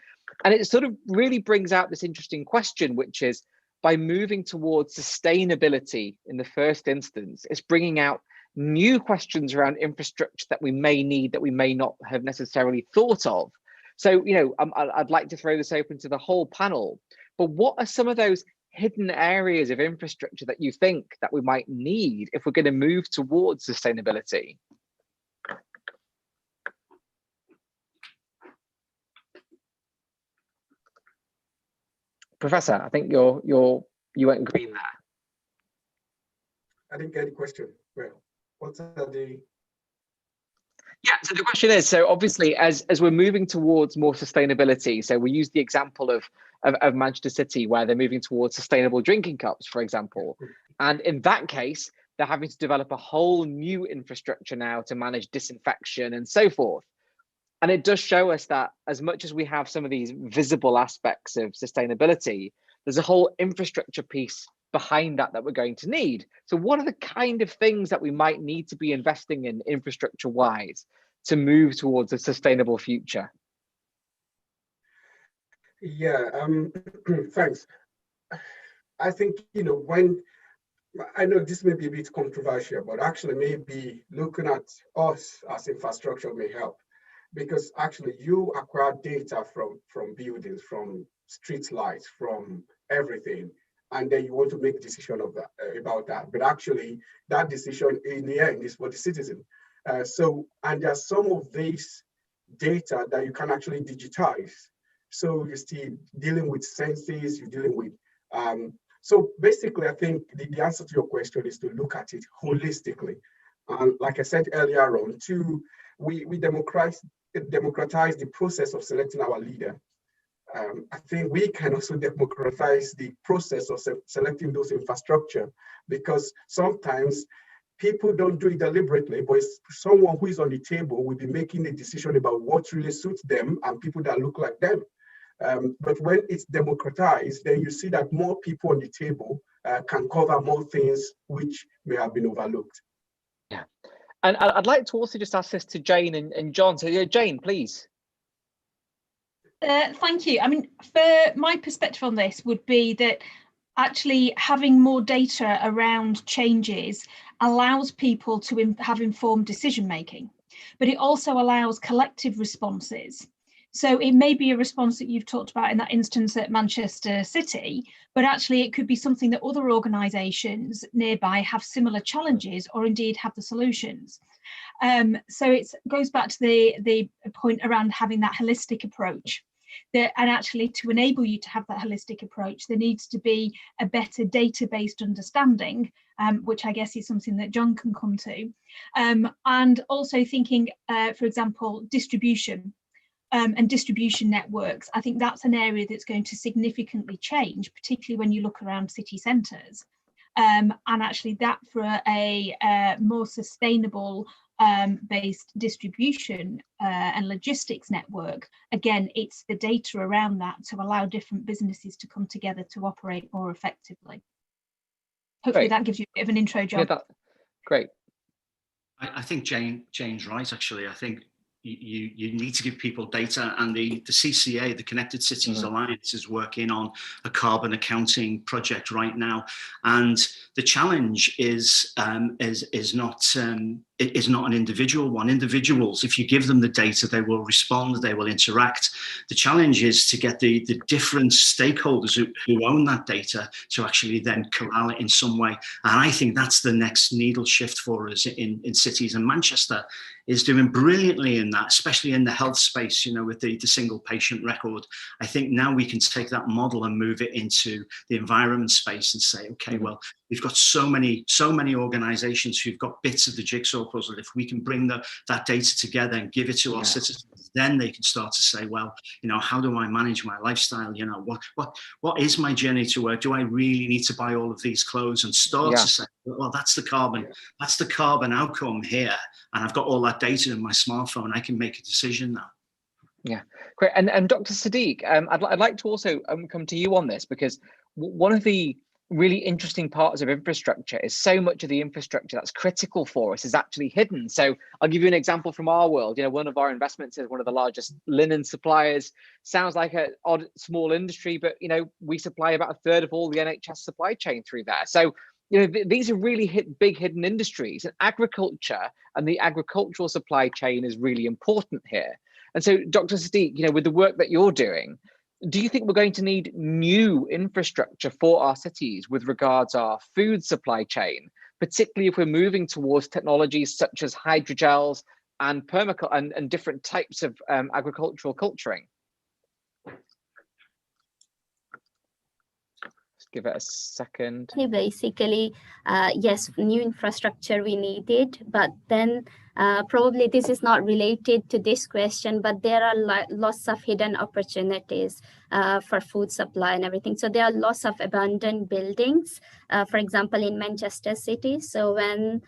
And it sort of really brings out this interesting question, which is, by moving towards sustainability in the first instance, it's bringing out new questions around infrastructure that we may need, that we may not have necessarily thought of. So, I'd like to throw this open to the whole panel, but what are some of those hidden areas of infrastructure that you think that we might need if we're going to move towards sustainability? Professor, I think you went green there. I didn't get the question. Well, what's the? Yeah, so the question is, so obviously as we're moving towards more sustainability, so we use the example of Manchester City where they're moving towards sustainable drinking cups, for example. And in that case, they're having to develop a whole new infrastructure now to manage disinfection and so forth. And it does show us that as much as we have some of these visible aspects of sustainability, there's a whole infrastructure piece behind that we're going to need. So what are the kind of things that we might need to be investing in infrastructure-wise to move towards a sustainable future? Yeah, thanks. I think, when, I know this may be a bit controversial, but actually maybe looking at us as infrastructure may help. Because actually you acquire data from buildings, from street lights, from everything, and then you want to make a decision about that. But actually that decision in the end is for the citizen. And there's some of these data that you can actually digitize. So you're still dealing with senses, you're dealing with, so basically I think the answer to your question is to look at it holistically. Like I said earlier on, we democratize the process of selecting our leader. I think we can also democratize the process of selecting those infrastructure, because sometimes people don't do it deliberately, but it's someone who is on the table will be making a decision about what really suits them and people that look like them. But when it's democratized, then you see that more people on the table can cover more things which may have been overlooked. Yeah, and I'd like to also just ask this to Jane and John. So yeah, Jane, please. Thank you. I mean, for my perspective on this would be that actually having more data around changes allows people to have informed decision making, but it also allows collective responses. So it may be a response that you've talked about in that instance at Manchester City, but actually it could be something that other organisations nearby have similar challenges or indeed have the solutions. So it goes back to the point around having that holistic approach. And actually, to enable you to have that holistic approach, there needs to be a better data-based understanding, which I guess is something that John can come to. And also thinking, for example, distribution and distribution networks. I think that's an area that's going to significantly change, particularly when you look around city centres. And actually that for a more sustainable based distribution and logistics network, again, it's the data around that to allow different businesses to come together to operate more effectively. Hopefully that gives you a bit of an intro, John. Yeah, great. I think Jane's right, actually. I think you need to give people data, and the CCA, the Connected Cities Alliance, is working on a carbon accounting project right now, and the challenge is not an individual one. Individuals, if you give them the data, they will respond, they will interact. The challenge is to get the different stakeholders who own that data to actually then corral it in some way. And I think that's the next needle shift for us in cities, and Manchester is doing brilliantly in that, especially in the health space, you know, with the single patient record. I think now we can take that model and move it into the environment space and say, okay, well, we've got so many organizations who've got bits of the jigsaw puzzle. If we can bring that data together and give it to our citizens, then they can start to say, well, you know, how do I manage my lifestyle? You know, what is my journey to work? Do I really need to buy all of these clothes? And start to say, well, that's the carbon outcome here. And I've got all that data in my smartphone. I can make a decision now. Yeah, great. And Dr. Sadiq, I'd like to also come to you on this, because one of the really interesting parts of infrastructure is so much of the infrastructure that's critical for us is actually hidden. So I'll give you an example from our world. You know, one of our investments is one of the largest linen suppliers. Sounds like an odd small industry, but you know, we supply about a third of all the NHS supply chain through there. So you know, these are really big hidden industries, and agriculture and the agricultural supply chain is really important here. And so, Dr. Sadiq, you know, with the work that you're doing, do you think we're going to need new infrastructure for our cities with regards to our food supply chain, particularly if we're moving towards technologies such as hydrogels and and different types of agricultural culturing? Give it a second. Basically, yes, new infrastructure we needed, but then probably this is not related to this question, but there are lots of hidden opportunities for food supply and everything. So there are lots of abandoned buildings, for example, in Manchester City. So when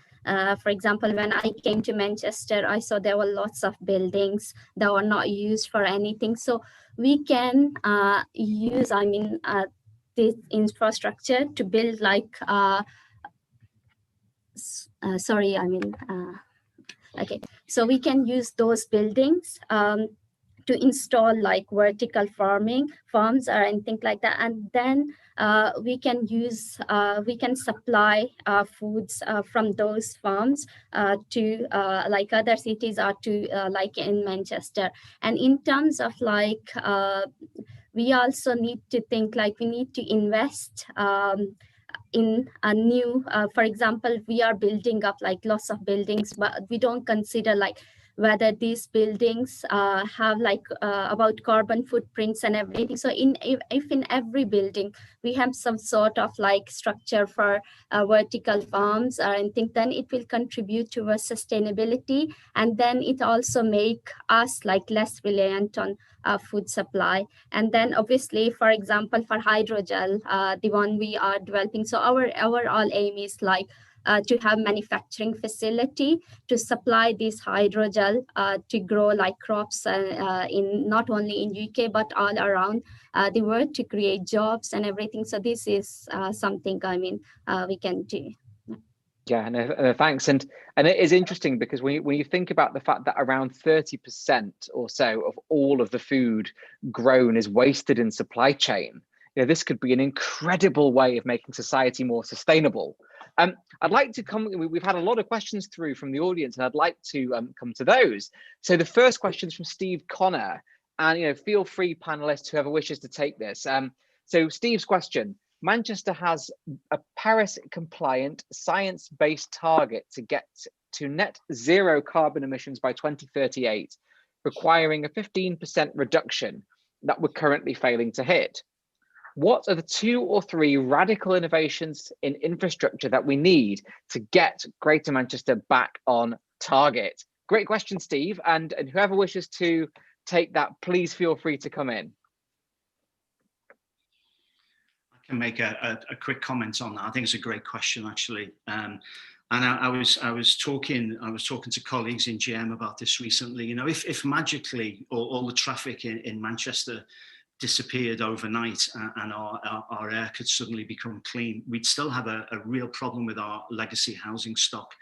for example, when I came to Manchester, I saw there were lots of buildings that were not used for anything. So we can use, this infrastructure to build like okay, so we can use those buildings to install like vertical farms or anything like that, and then we can use we can supply foods from those farms to like other cities or to like in Manchester. And in terms of like we also need to think like we need to invest in a new, for example, we are building up like lots of buildings, but we don't consider like whether these buildings have like about carbon footprints and everything. So if in every building we have some sort of like structure for vertical farms or anything, then it will contribute towards sustainability, and then it also make us like less reliant on food supply. And then obviously, for example, for hydrogel, the one we are developing, so our overall aim is like to have manufacturing facility to supply this hydrogel to grow like crops in not only in UK but all around the world, to create jobs and everything. So this is something, I mean, we can do. Yeah, no, thanks. And it is interesting because when you think about the fact that around 30% or so of all of the food grown is wasted in supply chain, you know, this could be an incredible way of making society more sustainable. I'd like to come, we've had a lot of questions through from the audience, and I'd like to come to those. So the first question is from Steve Connor, and you know, feel free, panelists, whoever wishes to take this. So Steve's question: Manchester has a Paris-compliant, science-based target to get to net zero carbon emissions by 2038, requiring a 15% reduction that we're currently failing to hit. What are the 2 or 3 radical innovations in infrastructure that we need to get Greater Manchester back on target? Great question, Steve. And whoever wishes to take that, please feel free to come in. I can make a quick comment on that. I think it's a great question, actually. And I was talking to colleagues in GM about this recently. You know, if magically all the traffic in Manchester disappeared overnight and our air could suddenly become clean, we'd still have a real problem with our legacy housing stock.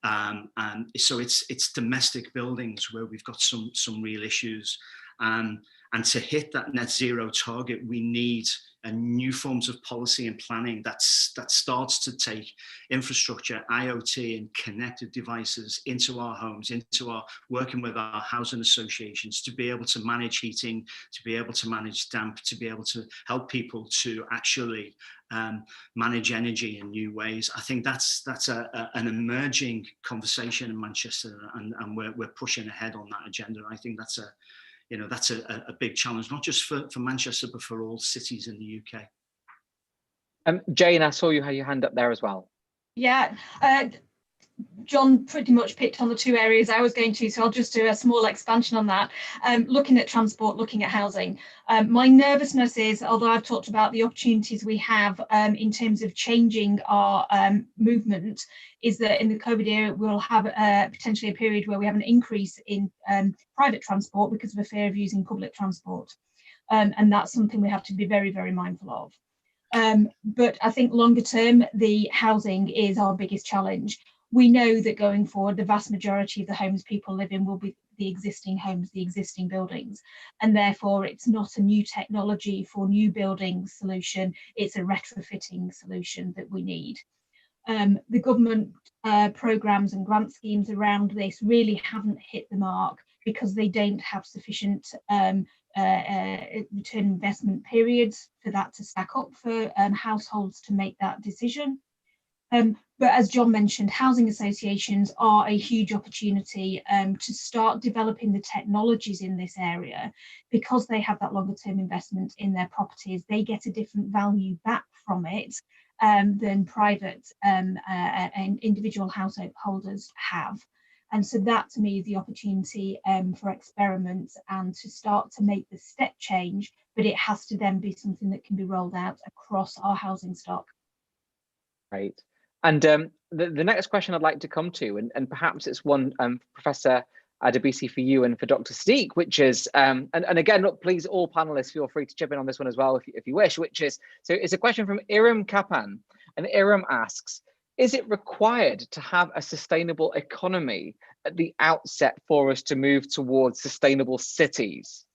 And so it's domestic buildings where we've got some real issues. And to hit that net zero target, we need new forms of policy and planning that starts to take infrastructure, IoT and connected devices into our homes, into our working with our housing associations to be able to manage heating, to be able to manage damp, to be able to help people to actually manage energy in new ways. I think that's an emerging conversation in Manchester, and we're pushing ahead on that agenda. I think that's a big challenge, not just for Manchester, but for all cities in the UK. Jane, I saw you had your hand up there as well. Yeah, John pretty much picked on the 2 areas I was going to, so I'll just do a small expansion on that. Looking at transport, looking at housing. My nervousness is, although I've talked about the opportunities we have in terms of changing our movement, is that in the COVID era, we'll have potentially a period where we have an increase in private transport because of a fear of using public transport. And that's something we have to be very, very mindful of. But I think longer term, the housing is our biggest challenge. We know that going forward, the vast majority of the homes people live in will be the existing homes, the existing buildings, and therefore it's not a new technology for new building solution, it's a retrofitting solution that we need. The government programmes and grant schemes around this really haven't hit the mark because they don't have sufficient return investment periods for that to stack up for households to make that decision. But as John mentioned, housing associations are a huge opportunity to start developing the technologies in this area, because they have that longer term investment in their properties. They get a different value back from it than private and individual householders have. And so that to me is the opportunity for experiments and to start to make the step change, but it has to then be something that can be rolled out across our housing stock. Right. And the next question I'd like to come to, and perhaps it's one, Professor Adebisi, for you and for Dr. Sadiq, which is, and again, look, please, all panelists, feel free to chip in on this one as well if you wish, which is, so it's a question from Iram Kapan, and Iram asks, is it required to have a sustainable economy at the outset for us to move towards sustainable cities?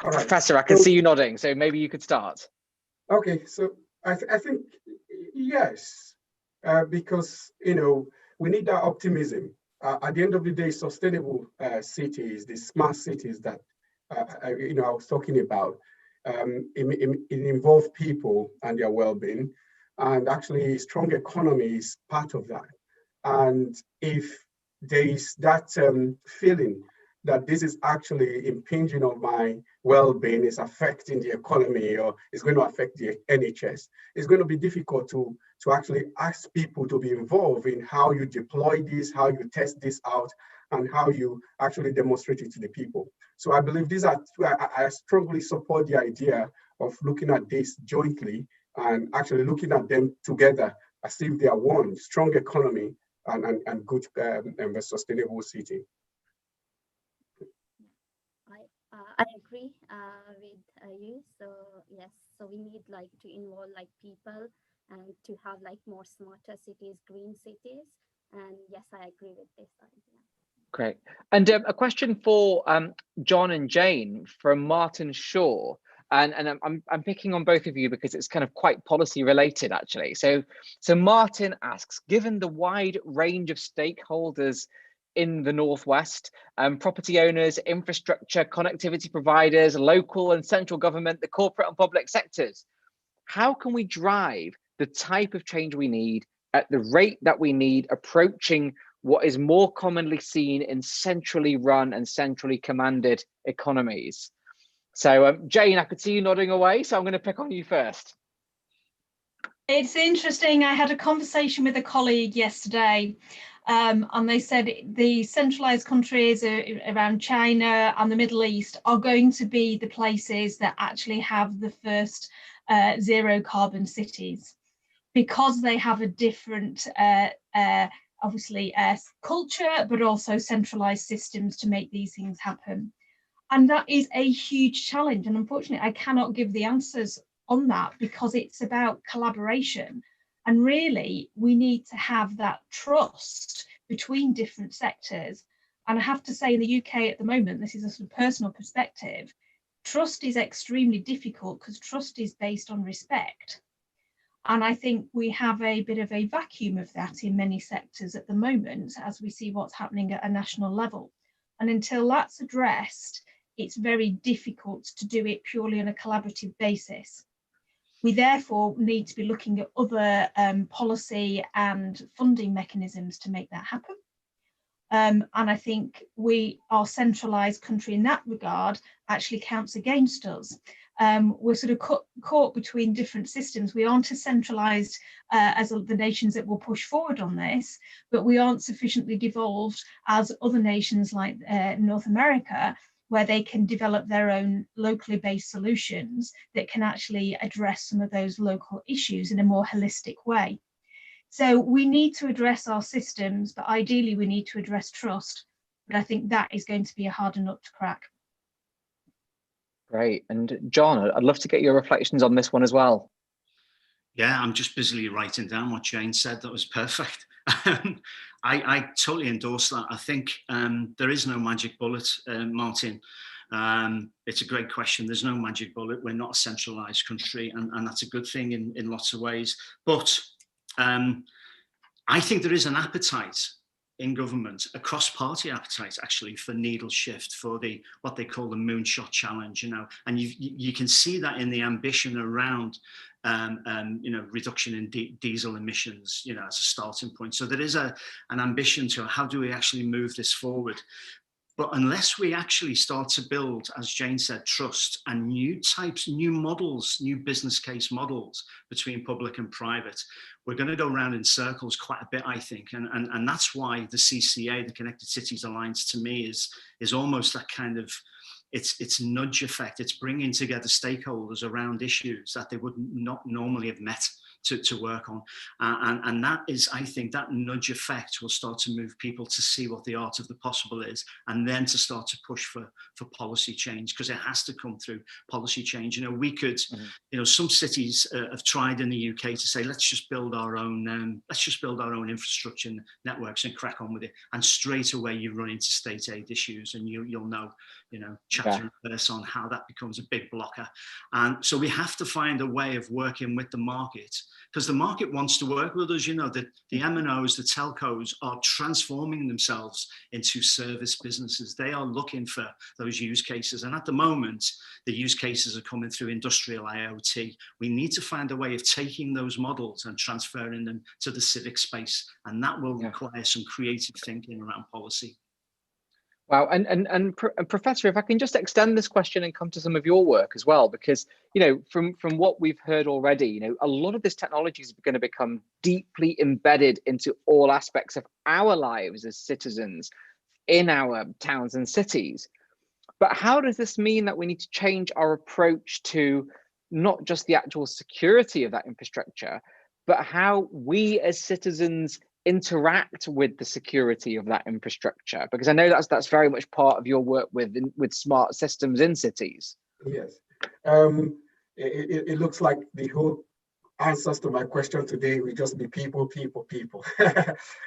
Right. Professor, I can see you nodding, so maybe you could start. Okay, so I think yes, because we need that optimism. At the end of the day, sustainable cities, the smart cities that I was talking about, it involves people and their well-being. And actually, strong economy is part of that. And if there is that feeling that this is actually impinging on my well-being, is affecting the economy, or is going to affect the NHS, it's going to be difficult to actually ask people to be involved in how you deploy this, how you test this out, and how you actually demonstrate it to the people. So I believe these are, I strongly support the idea of looking at this jointly and actually looking at them together as if they are one: strong economy and good and a sustainable city. I agree with you. So yes, so we need like to involve like people and to have like more smarter cities, green cities. And yes, I agree with this idea. Great. And a question for John and Jane from Martin Shaw. And I'm picking on both of you because it's kind of quite policy related, actually. So Martin asks, given the wide range of stakeholders in the Northwest, property owners, infrastructure, connectivity providers, local and central government, the corporate and public sectors, how can we drive the type of change we need at the rate that we need, approaching what is more commonly seen in centrally run and centrally commanded economies? So Jane, I could see you nodding away, so I'm going to pick on you first. It's interesting. I had a conversation with a colleague yesterday, and they said the centralized countries around China and the Middle East are going to be the places that actually have the first zero carbon cities, because they have a different obviously culture, but also centralized systems to make these things happen. And that is a huge challenge. And unfortunately, I cannot give the answers on that because it's about collaboration. And really, we need to have that trust between different sectors. And I have to say, in the UK at the moment, this is a sort of personal perspective, trust is extremely difficult because trust is based on respect. And I think we have a bit of a vacuum of that in many sectors at the moment, as we see what's happening at a national level. And until that's addressed, it's very difficult to do it purely on a collaborative basis. We therefore need to be looking at other policy and funding mechanisms to make that happen. And I think our centralised country in that regard actually counts against us. We're sort of caught between different systems. We aren't as centralised as the nations that will push forward on this, but we aren't sufficiently devolved as other nations like North America, where they can develop their own locally based solutions that can actually address some of those local issues in a more holistic way. So we need to address our systems, but ideally we need to address trust. But I think that is going to be a harder nut to crack. Great. And John, I'd love to get your reflections on this one as well. Yeah, I'm just busily writing down what Jane said. That was perfect. I totally endorse that. I think there is no magic bullet, Martin. It's a great question. There's no magic bullet. We're not a centralized country, and that's a good thing in lots of ways. But I think there is an appetite in government, a cross-party appetite actually, for needle shift, for what they call the moonshot challenge, and you can see that in the ambition around reduction in diesel emissions, as a starting point. So there is an ambition to how do we actually move this forward. But unless we actually start to build, as Jane said, trust and new models, new business case models between public and private, we're going to go around in circles quite a bit, I think. And that's why the CCA, the Connected Cities Alliance, to me is almost that kind of, it's nudge effect. It's bringing together stakeholders around issues that they would not normally have met to work on. And that is, I think, that nudge effect will start to move people to see what the art of the possible is, and then to start to push for policy change, because it has to come through policy change. We could, some cities have tried in the UK to say, let's just build our own infrastructure networks and crack on with it. And straight away you run into state aid issues, and you'll know, chapter and verse on how that becomes a big blocker. And so we have to find a way of working with the market because the market wants to work with us. You know, the MNOs, the telcos are transforming themselves into service businesses. They are looking for those use cases. And at the moment, the use cases are coming through industrial IoT. We need to find a way of taking those models and transferring them to the civic space. And that will require some creative thinking around policy. Wow, and Professor, if I can just extend this question and come to some of your work as well, because, you know, from what we've heard already, you know, a lot of this technology is going to become deeply embedded into all aspects of our lives as citizens in our towns and cities. But how does this mean that we need to change our approach to not just the actual security of that infrastructure, but how we as citizens interact with the security of that infrastructure? Because I know that's very much part of your work with smart systems in cities. Yes, it looks like the whole answers to my question today will just be people.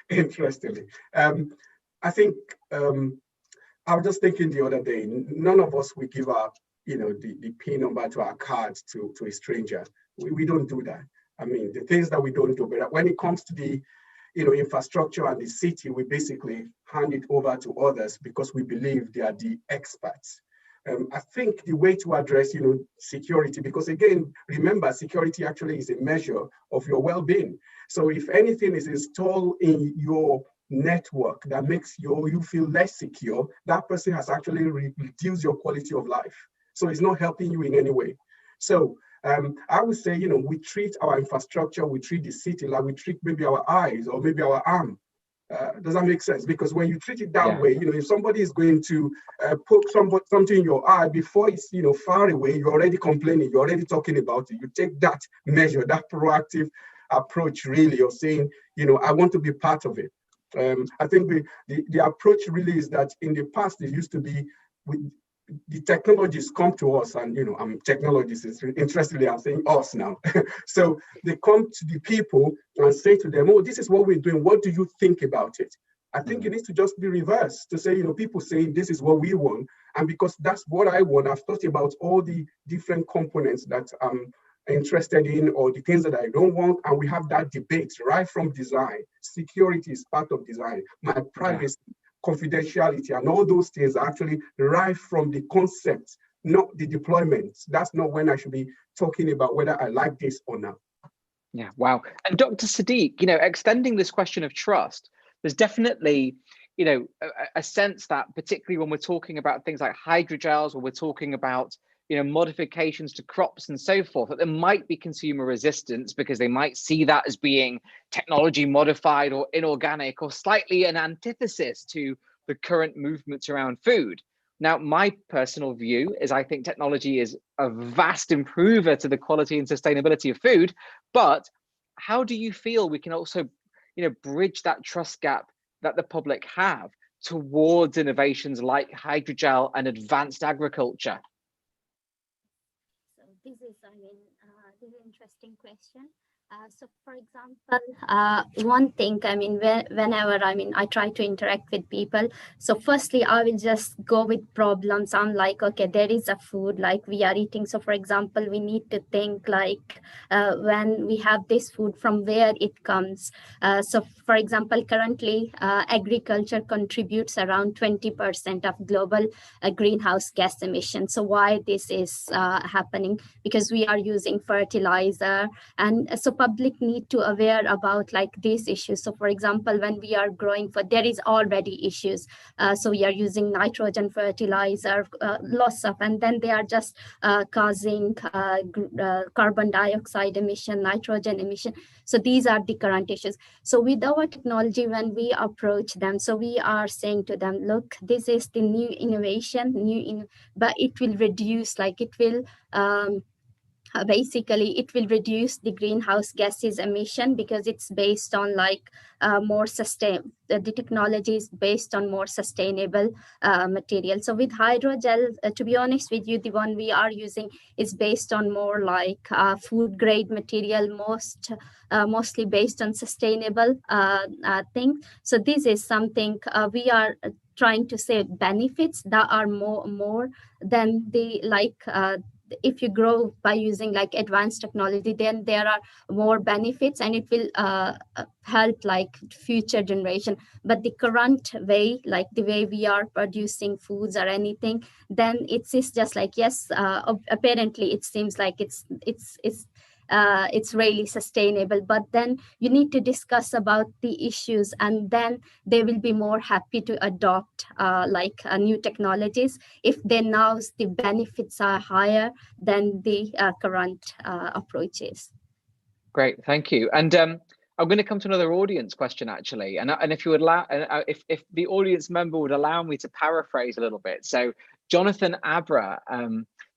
Interestingly, I think I was just thinking the other day, none of us will give our, you know, the PIN number to our cards to a stranger. We don't do that. I mean, the things that we don't do, but when it comes to the, you know, infrastructure and the city, we basically hand it over to others because we believe they are the experts. I think the way to address, you know, security, because again, remember, security actually is a measure of your well-being. So if anything is installed in your network that makes you feel less secure, that person has actually reduced your quality of life. So it's not helping you in any way. So I would say, you know, we treat our infrastructure, we treat the city like we treat maybe our eyes or maybe our arm. Does that make sense? Because when you treat it that way, you know, if somebody is going to poke something in your eye before it's, you know, far away, you're already complaining, you're already talking about it. You take that measure, that proactive approach really of saying, you know, I want to be part of it. I think the approach really is that in the past, it used to be the technologies come to us, and, you know, technologies is interestingly, I'm saying us now. So they come to the people and say to them, oh, this is what we're doing. What do you think about it? I think it needs to just be reversed to say, you know, people saying this is what we want. And because that's what I want, I've thought about all the different components that I'm interested in or the things that I don't want. And we have that debate right from design. Security is part of design. My privacy, confidentiality, and all those things are actually right from the concept, not the deployment. That's not when I should be talking about whether I like this or not. Yeah, wow. And Dr. Sadiq, you know, extending this question of trust, there's definitely, you know, a sense that particularly when we're talking about things like hydrogels, or we're talking about, you know, modifications to crops and so forth, that there might be consumer resistance because they might see that as being technology modified or inorganic or slightly an antithesis to the current movements around food. Now, my personal view is I think technology is a vast improver to the quality and sustainability of food, but how do you feel we can also, you know, bridge that trust gap that the public have towards innovations like hydrogel and advanced agriculture? This is, this is an interesting question. So, for example, one thing, whenever I try to interact with people. So, firstly, I will just go with problems. I'm like, okay, there is a food like we are eating. So, for example, we need to think like when we have this food, from where it comes. So, for example, currently, agriculture contributes around 20% of global greenhouse gas emissions. So, why this is happening? Because we are using fertilizer, and so public need to aware about like these issues. So for example, when we are growing for, there is already issues. So we are using nitrogen fertilizer, lots of, and then they are just causing carbon dioxide emission, nitrogen emission. So these are the current issues. So with our technology, when we approach them, so we are saying to them, look, this is the new innovation, but it will reduce, like it will, basically it will reduce the greenhouse gases emission because it's based on like more the technology is based on more sustainable material. So with hydrogel, to be honest with you, the one we are using is based on more like food grade material, mostly based on sustainable thing. So this is something we are trying to say benefits that are more than the like if you grow by using like advanced technology, then there are more benefits and it will help like future generation. But the current way, like the way we are producing foods or anything, then it's just like, yes, apparently it seems like it's really sustainable, but then you need to discuss about the issues, and then they will be more happy to adopt new technologies if they know the benefits are higher than the current approaches. Great, thank you. And I'm going to come to another audience question actually, and if you would allow, if the audience member would allow me to paraphrase a little bit. So Jonathan Abra,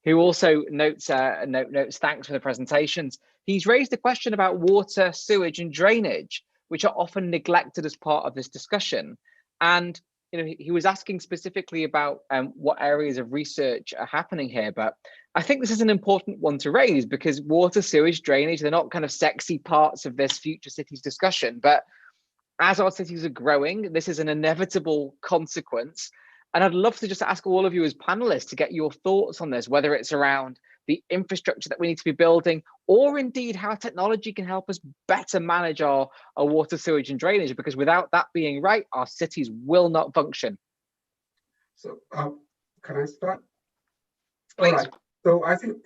who also notes thanks for the presentations. He's raised a question about water, sewage, and drainage, which are often neglected as part of this discussion. And he was asking specifically about what areas of research are happening here. But I think this is an important one to raise because water, sewage, drainage, they're not kind of sexy parts of this future cities discussion. But as our cities are growing, this is an inevitable consequence. And I'd love to just ask all of you as panelists to get your thoughts on this, whether it's around the infrastructure that we need to be building, or indeed how technology can help us better manage our water, sewage, and drainage, because without that being right, our cities will not function. So can I start? Please. All right. So I think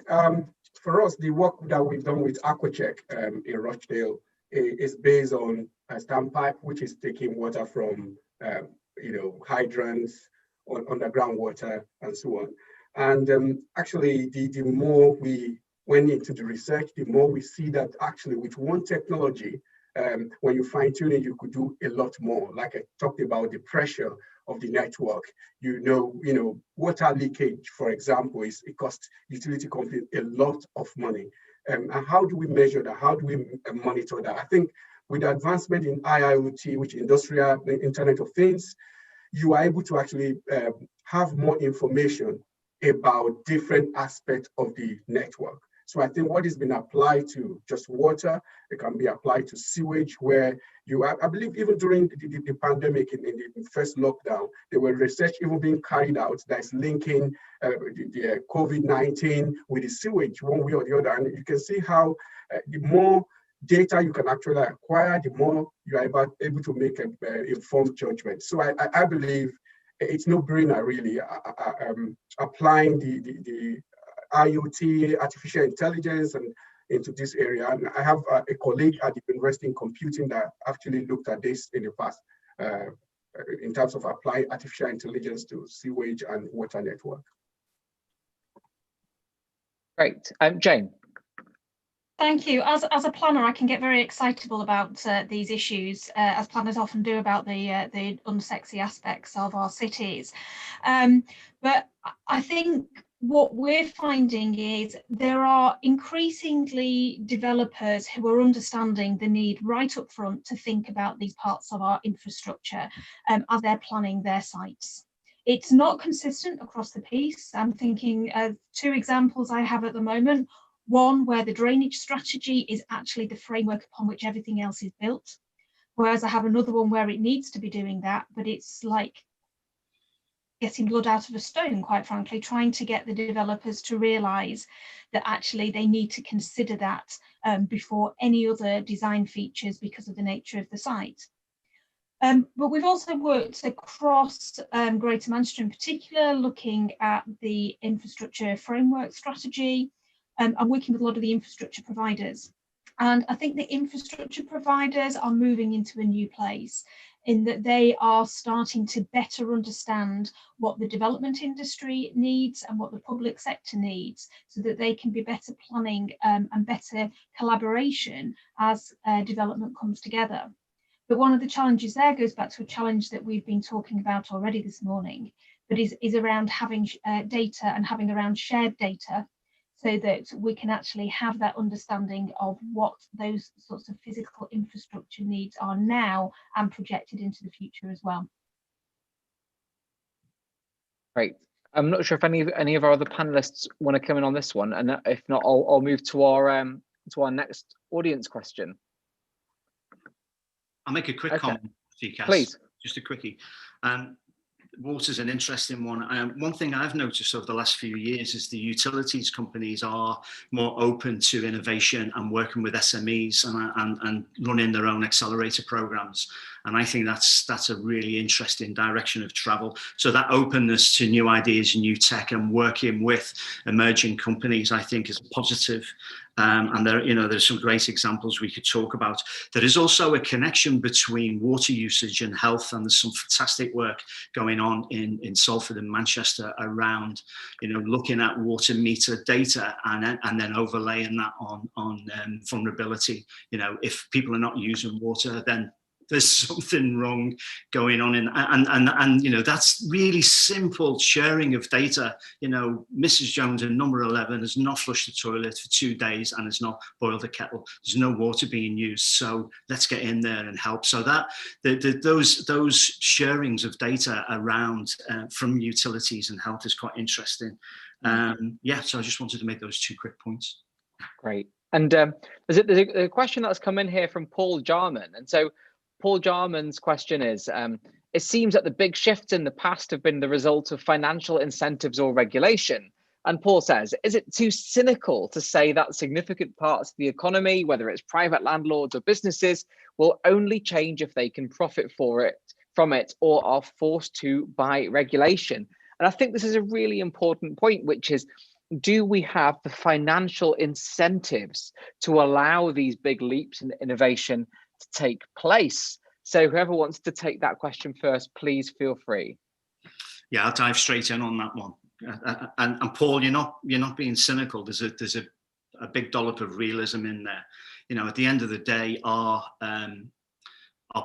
for us, the work that we've done with Aquacheck in Rochdale is based on a standpipe, which is taking water from hydrants, underground water, and so on. And actually, the more we went into the research, the more we see that actually with one technology, when you fine tune it, you could do a lot more. Like I talked about the pressure of the network, water leakage, for example, it costs utility companies a lot of money. And how do we measure that? How do we monitor that? I think with the advancement in IIoT, which industrial Internet of Things, you are able to actually have more information about different aspects of the network. So I think what has been applied to just water, it can be applied to sewage, where I believe even during the pandemic, in the first lockdown, there were research even being carried out that's linking the COVID-19 with the sewage one way or the other. And you can see how the more data you can actually acquire, the more you are able to make an informed judgment. So I believe it's no brainer really applying the IoT, artificial intelligence, and into this area. And I have a colleague at the University in Computing that actually looked at this in the past in terms of applying artificial intelligence to sewage and water network. Great. Jane. Thank you. As a planner, I can get very excitable about these issues, as planners often do, about the unsexy aspects of our cities. But I think what we're finding is there are increasingly developers who are understanding the need right up front to think about these parts of our infrastructure as they're planning their sites. It's not consistent across the piece. I'm thinking of two examples I have at the moment. One where the drainage strategy is actually the framework upon which everything else is built, whereas I have another one where it needs to be doing that, but it's like getting blood out of a stone, quite frankly, trying to get the developers to realise that actually they need to consider that before any other design features because of the nature of the site. But we've also worked across Greater Manchester in particular, looking at the infrastructure framework strategy. I'm working with a lot of the infrastructure providers. And I think the infrastructure providers are moving into a new place in that they are starting to better understand what the development industry needs and what the public sector needs, so that they can be better planning and better collaboration as development comes together. But one of the challenges there goes back to a challenge that we've been talking about already this morning, but is around having data and having around shared data, so that we can actually have that understanding of what those sorts of physical infrastructure needs are now and projected into the future as well. Great. I'm not sure if any of our other panelists want to come in on this one, and if not, I'll move to our next audience question. I'll make a quick comment, Please. Just a quickie. water's an interesting one. One thing I've noticed over the last few years is the utilities companies are more open to innovation and working with SMEs and running their own accelerator programs. And I think that's a really interesting direction of travel. So that openness to new ideas and new tech and working with emerging companies, I think, is positive. And there's some great examples we could talk about. There is also a connection between water usage and health, and there's some fantastic work going on in Salford and Manchester around, looking at water meter data and then overlaying that on vulnerability. If people are not using water, then there's something wrong going on and that's really simple sharing of data. Mrs. Jones in number 11 has not flushed the toilet for 2 days and has not boiled a kettle. There's no water being used, so let's get in there and help. So that those sharings of data around from utilities and health is quite interesting. So I just wanted to make those 2 quick points. Great. And there's a question that's come in here from Paul Jarman, and so Paul Jarman's question is, it seems that the big shifts in the past have been the result of financial incentives or regulation. And Paul says, is it too cynical to say that significant parts of the economy, whether it's private landlords or businesses, will only change if they can profit from it or are forced to by regulation? And I think this is a really important point, which is, do we have the financial incentives to allow these big leaps in innovation to take place? So whoever wants to take that question first, please feel free. Yeah, I'll dive straight in on that one. And Paul, you're not being cynical. There's a big dollop of realism in there. At the end of the day, our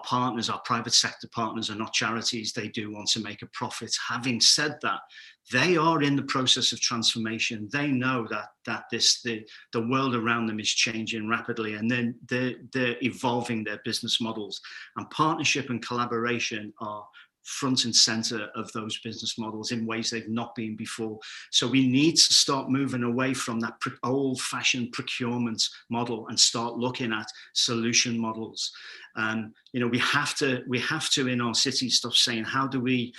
partners, our private sector partners, are not charities. They do want to make a profit. Having said that, they are in the process of transformation. They know that the world around them is changing rapidly, and then they're evolving their business models. And partnership and collaboration are front and center of those business models in ways they've not been before. So we need to start moving away from that old-fashioned procurement model and start looking at solution models. We have to in our city stop saying, how do we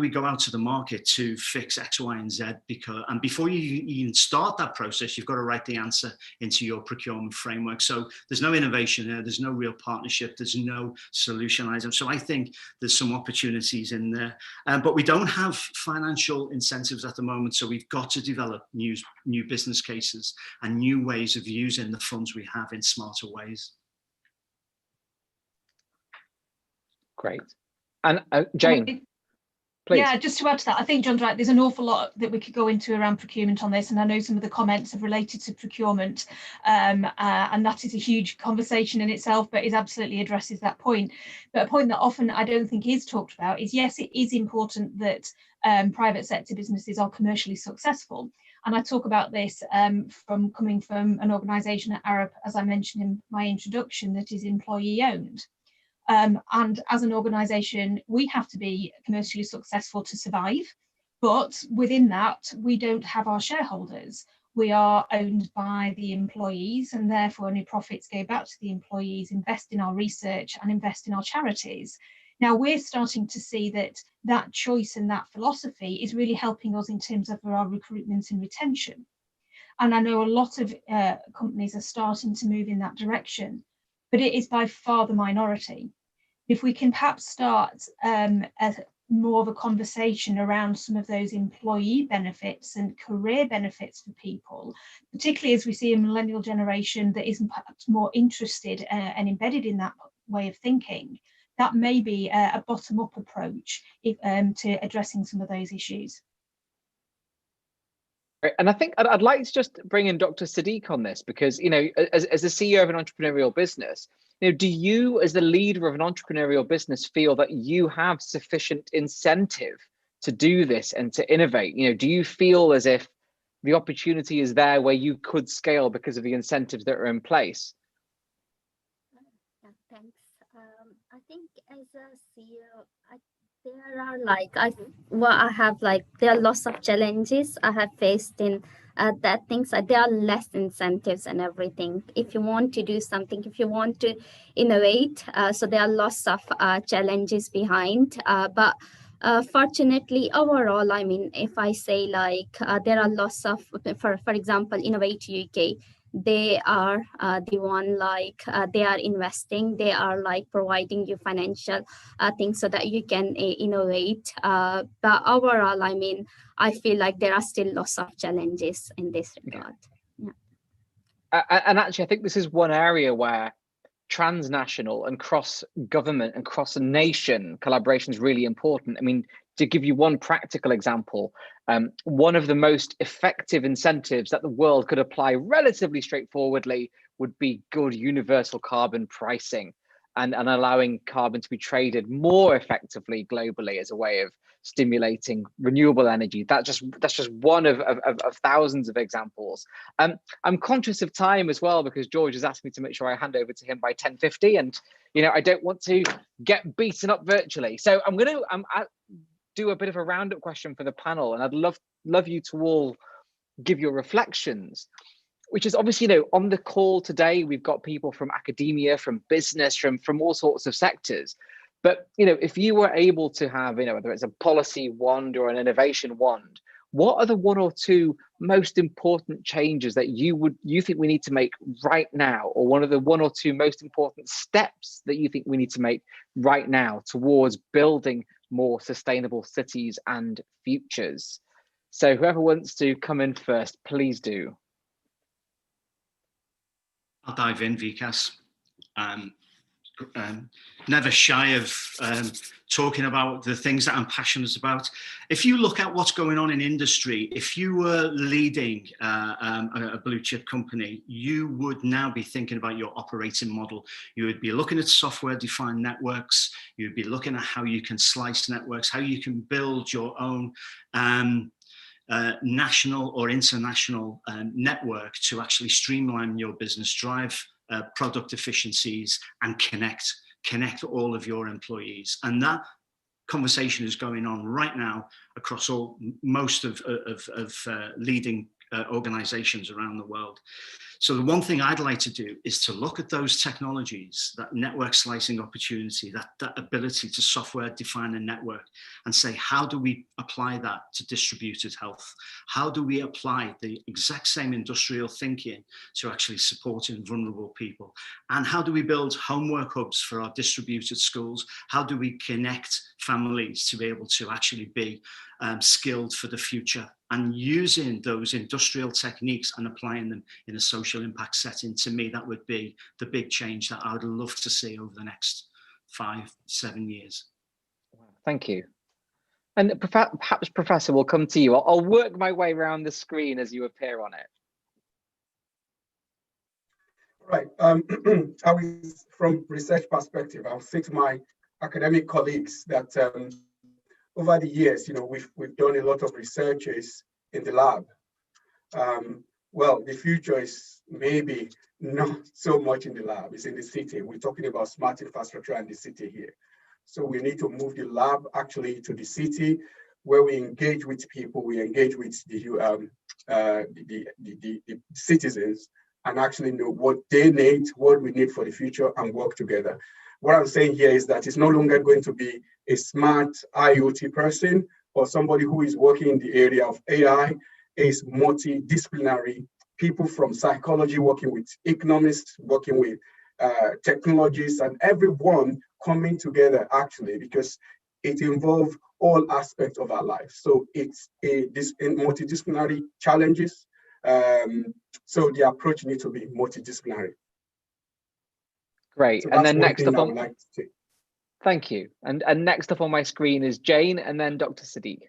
go out to the market to fix X, Y, and Z? And before you even start that process, you've got to write the answer into your procurement framework. So there's no innovation there. There's no real partnership. There's no solution item. So I think there's some opportunities in there, but we don't have financial incentives at the moment. So we've got to develop new business cases and new ways of using the funds we have in smarter ways. Great. And Jane, please. Yeah, just to add to that, I think John's right. There's an awful lot that we could go into around procurement on this, and I know some of the comments have related to procurement, and that is a huge conversation in itself, but it absolutely addresses that point. But a point that often I don't think is talked about is, yes, it is important that private sector businesses are commercially successful. And I talk about this from coming from an organisation at Arup, as I mentioned in my introduction, that is employee owned. And as an organisation, we have to be commercially successful to survive. But within that, we don't have our shareholders. We are owned by the employees, and therefore any profits go back to the employees, invest in our research and invest in our charities. Now, we're starting to see that choice and that philosophy is really helping us in terms of our recruitment and retention. And I know a lot of companies are starting to move in that direction, but it is by far the minority. If we can perhaps start more of a conversation around some of those employee benefits and career benefits for people, particularly as we see a millennial generation that is perhaps more interested and embedded in that way of thinking, that may be a bottom-up approach to addressing some of those issues. And I think I'd like to just bring in Dr. Sadiq on this, because, as the CEO of an entrepreneurial business, do you, as the leader of an entrepreneurial business, feel that you have sufficient incentive to do this and to innovate? Do you feel as if the opportunity is there where you could scale because of the incentives that are in place? Yeah, thanks. I think as a CEO, there are lots of challenges I have faced in that things. There are less incentives and everything. If you want to do something, if you want to innovate, so there are lots of challenges behind. But Fortunately, overall, I mean, if I say like there are lots of, for example, Innovate UK, they are the one like they are investing, they are like providing you financial things so that you can innovate. But overall, I mean, I feel like there are still lots of challenges in this regard. Yeah. And actually, I think this is one area where transnational and cross-government and cross-nation collaboration is really important. I mean, to give you one practical example, one of the most effective incentives that the world could apply relatively straightforwardly would be good universal carbon pricing and allowing carbon to be traded more effectively globally as a way of stimulating renewable energy. That's just one of thousands of examples. I'm conscious of time as well, because George has asked me to make sure I hand over to him by 10:50, and I don't want to get beaten up virtually. So I'm going to do a bit of a roundup question for the panel, and I'd love you to all give your reflections, which is obviously, on the call today, we've got people from academia, from business, from all sorts of sectors. But, if you were able to have, whether it's a policy wand or an innovation wand, what are the one or two most important changes that you think we need to make right now, or one of the one or two most important steps that you think we need to make right now towards building more sustainable cities and futures? So whoever wants to come in first, please do. I'll dive in, Vikas. Never shy of talking about the things that I'm passionate about. If you look at what's going on in industry, if you were leading a blue chip company, you would now be thinking about your operating model. You would be looking at software-defined networks. You would be looking at how you can slice networks, how you can build your own national or international network to actually streamline your business, drive product efficiencies, and connect all of your employees. And that conversation is going on right now across most of leading organizations around the world. So the one thing I'd like to do is to look at those technologies, that network slicing opportunity, that ability to software define a network, and say, how do we apply that to distributed health? How do we apply the exact same industrial thinking to actually supporting vulnerable people? And how do we build homework hubs for our distributed schools? How do we connect families to be able to actually be skilled for the future? And using those industrial techniques and applying them in a social impact setting, to me, that would be the big change that I would love to see over the next 5-7 years. Thank you. And perhaps, Professor, we'll come to you. I'll work my way around the screen as you appear on it. Right. From research perspective, I'll say to my academic colleagues that over the years, we've done a lot of researches in the lab. Well, the future is maybe not so much in the lab, it's in the city. We're talking about smart infrastructure and the city here. So we need to move the lab actually to the city, where we engage with people, we engage with the citizens, and actually know what they need, what we need for the future, and work together. What I'm saying here is that it's no longer going to be a smart IoT person or somebody who is working in the area of AI. Is multidisciplinary, people from psychology working with economists, working with technologists, and everyone coming together actually, because it involves all aspects of our life. So it's multidisciplinary challenges. So the approach needs to be multidisciplinary. Great. So and then next up on, like to take. Thank you. And next up on my screen is Jane, and then Dr. Sadiq.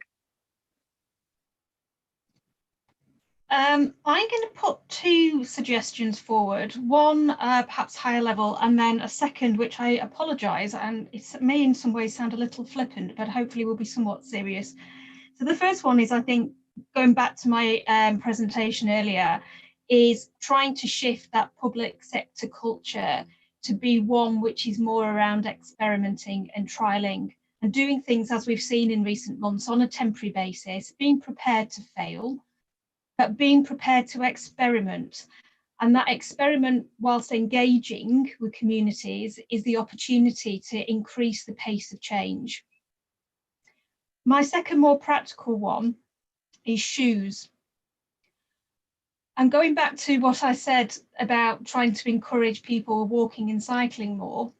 I'm going to put two suggestions forward, one perhaps higher level, and then a second, which I apologise, and it may in some ways sound a little flippant, but hopefully will be somewhat serious. So the first one is, I think, going back to my presentation earlier, is trying to shift that public sector culture to be one which is more around experimenting and trialling and doing things, as we've seen in recent months, on a temporary basis, being prepared to fail, but being prepared to experiment. And that experiment, whilst engaging with communities, is the opportunity to increase the pace of change. My second more practical one is shoes. And going back to what I said about trying to encourage people walking and cycling more,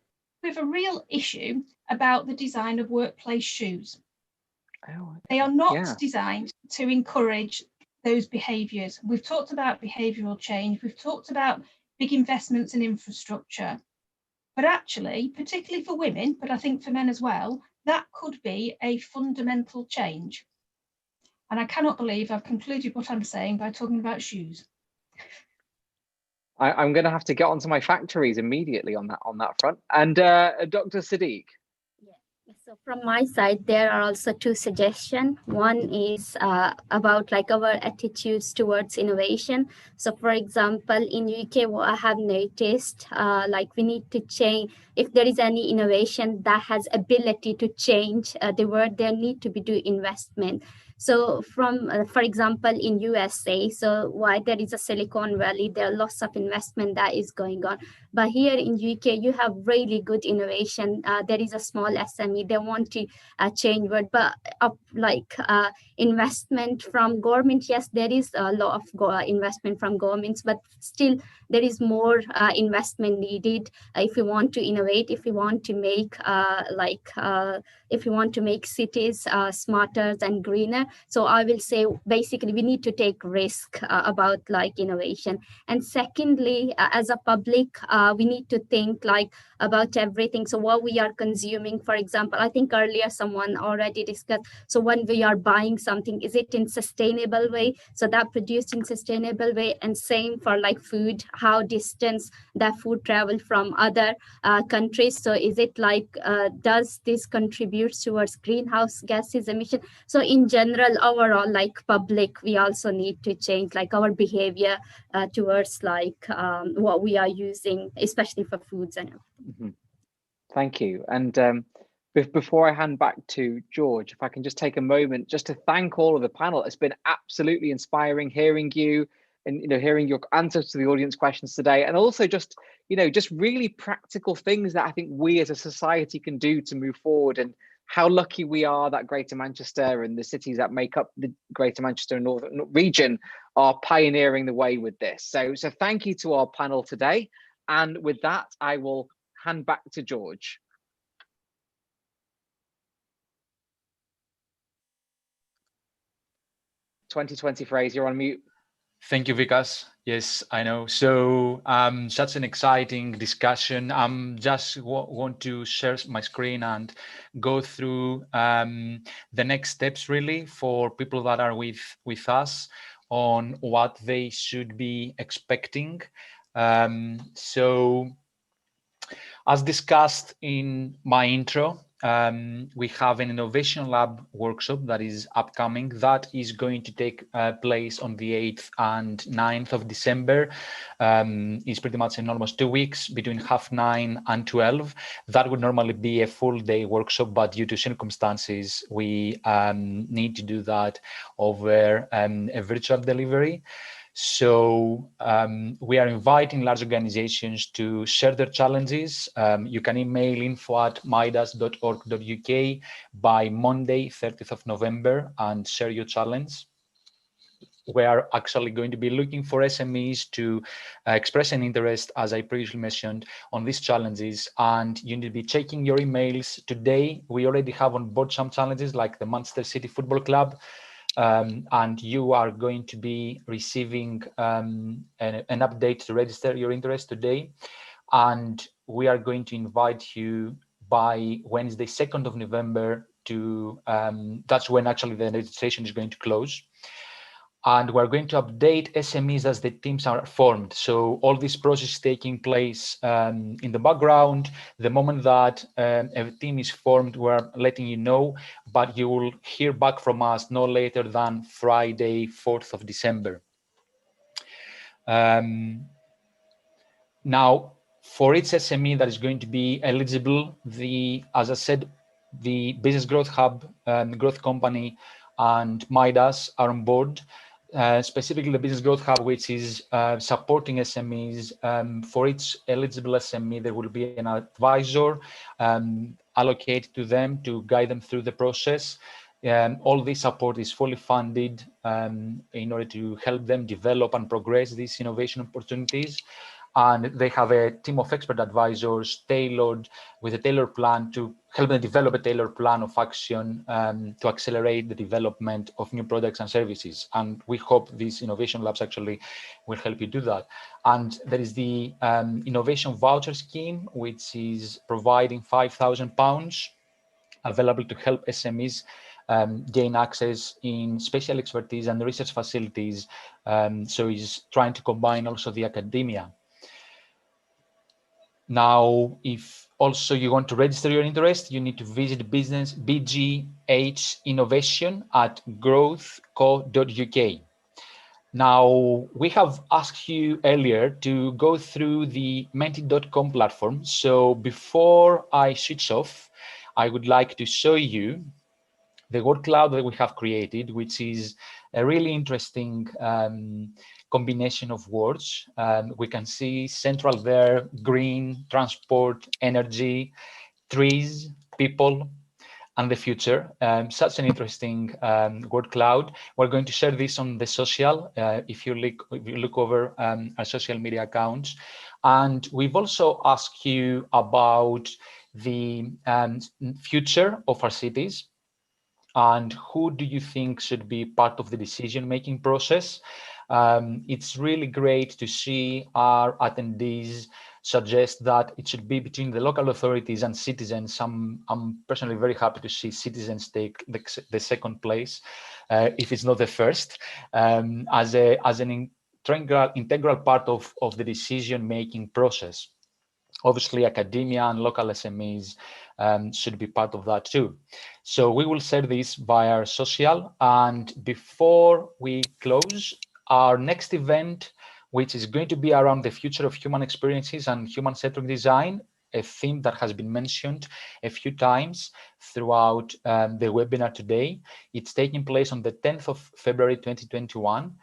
we have a real issue about the design of workplace shoes. Oh, they are not yeah. designed to encourage those behaviours. We've talked about behavioural change, we've talked about big investments in infrastructure, but actually, particularly for women, but I think for men as well, that could be a fundamental change. And I cannot believe I've concluded what I'm saying by talking about shoes. I'm going to have to get onto my factories immediately on that front. And Dr. Sadiq. So from my side, there are also two suggestions. One is about like our attitudes towards innovation. So for example, in UK, what I have noticed, like we need to change, if there is any innovation that has ability to change the world, there need to be do investment. So from, for example, in USA, so why there is a Silicon Valley, there are lots of investment that is going on. But here in UK, you have really good innovation. There is a small SME, they want to change world, but investment from government, yes, there is a lot of investment from governments, but still there is more investment needed if you want to innovate, if you want to make if you want to make cities smarter and greener. So I will say basically we need to take risk about like innovation. And secondly, as a public, we need to think like about everything. So what we are consuming, for example, I think earlier someone already discussed. So when we are buying something, is it in sustainable way? So that produced in sustainable way, and same for like food, how distance that food travel from other countries. So is it like, does this contribute towards greenhouse gases emission? So in general, overall, like public, we also need to change like our behavior towards like what we are using, especially for foods. And Thank you. And before I hand back to George, if I can just take a moment just to thank all of the panel. It's been absolutely inspiring hearing you and hearing your answers to the audience questions today, and also just just really practical things that I think we as a society can do to move forward, and how lucky we are that Greater Manchester and the cities that make up the Greater Manchester and Northern region are pioneering the way with this. So thank you to our panel today. And with that, I will hand back to George. "2020 phrase, you're on mute." Thank you, Vikas. Yes, I know. So such an exciting discussion. Just want to share my screen and go through the next steps really for people that are with us on what they should be expecting. So as discussed in my intro, we have an innovation lab workshop that is upcoming that is going to take place on the 8th and 9th of December. It's pretty much in almost 2 weeks, between 9:30 and 12. That would normally be a full day workshop, but due to circumstances, we need to do that over a virtual delivery. So we are inviting large organizations to share their challenges. You can email info@midas.org.uk by Monday, 30th of November, and share your challenge. We are actually going to be looking for SMEs to express an interest, as I previously mentioned, on these challenges. And you need to be checking your emails today. We already have on board some challenges like the Manchester City Football Club. And you are going to be receiving an update to register your interest today. And we are going to invite you by Wednesday, 2nd of November to, that's when actually the registration is going to close. And we're going to update SMEs as the teams are formed. So all this process is taking place in the background. The moment that a team is formed, we're letting you know, but you will hear back from us no later than Friday, 4th of December. Now, for each SME that is going to be eligible, as I said, the Business Growth Hub, Growth Company, and MIDAS are on board. Specifically the Business Growth Hub, which is supporting SMEs. For each eligible SME, there will be an advisor allocated to them to guide them through the process. All this support is fully funded in order to help them develop and progress these innovation opportunities. And they have a team of expert advisors with a tailored plan to help them develop a tailored plan of action to accelerate the development of new products and services. And we hope these innovation labs actually will help you do that. And there is the innovation voucher scheme, which is providing £5,000 available to help SMEs gain access in special expertise and research facilities. So he's trying to combine also the academia. Now, if also you want to register your interest, you need to visit business BGH Innovation at growth.co.uk. Now, we have asked you earlier to go through the menti.com platform. So before I switch off, I would like to show you the word cloud that we have created, which is a really interesting combination of words. We can see central there, green, transport, energy, trees, people, and the future. Such an interesting word cloud. We're going to share this on the social, if you look over our social media accounts. And we've also asked you about the future of our cities. And who do you think should be part of the decision-making process? It's really great to see our attendees suggest that it should be between the local authorities and citizens. I'm personally very happy to see citizens take the second place, if it's not the first, as an integral part of the decision-making process. Obviously, academia and local SMEs should be part of that too. So we will share this via our social. And before we close, our next event, which is going to be around the future of human experiences and human-centric design, a theme that has been mentioned a few times throughout the webinar today. It's taking place on the 10th of February 2021.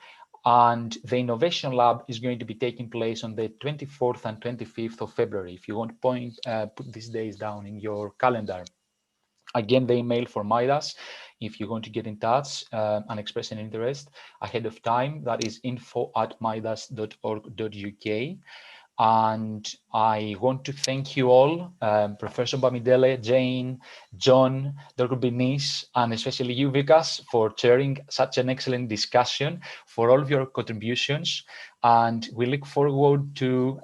And the Innovation Lab is going to be taking place on the 24th and 25th of February. If you want to put these days down in your calendar. Again, the email for MIDAS, if you want to get in touch and express an interest ahead of time, that is info@midas.org.uk. And I want to thank you all, Professor Bamidele, Jane, John, Dr. Benice, and especially you, Vikas, for chairing such an excellent discussion, for all of your contributions. And we look forward to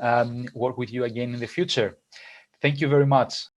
work with you again in the future. Thank you very much.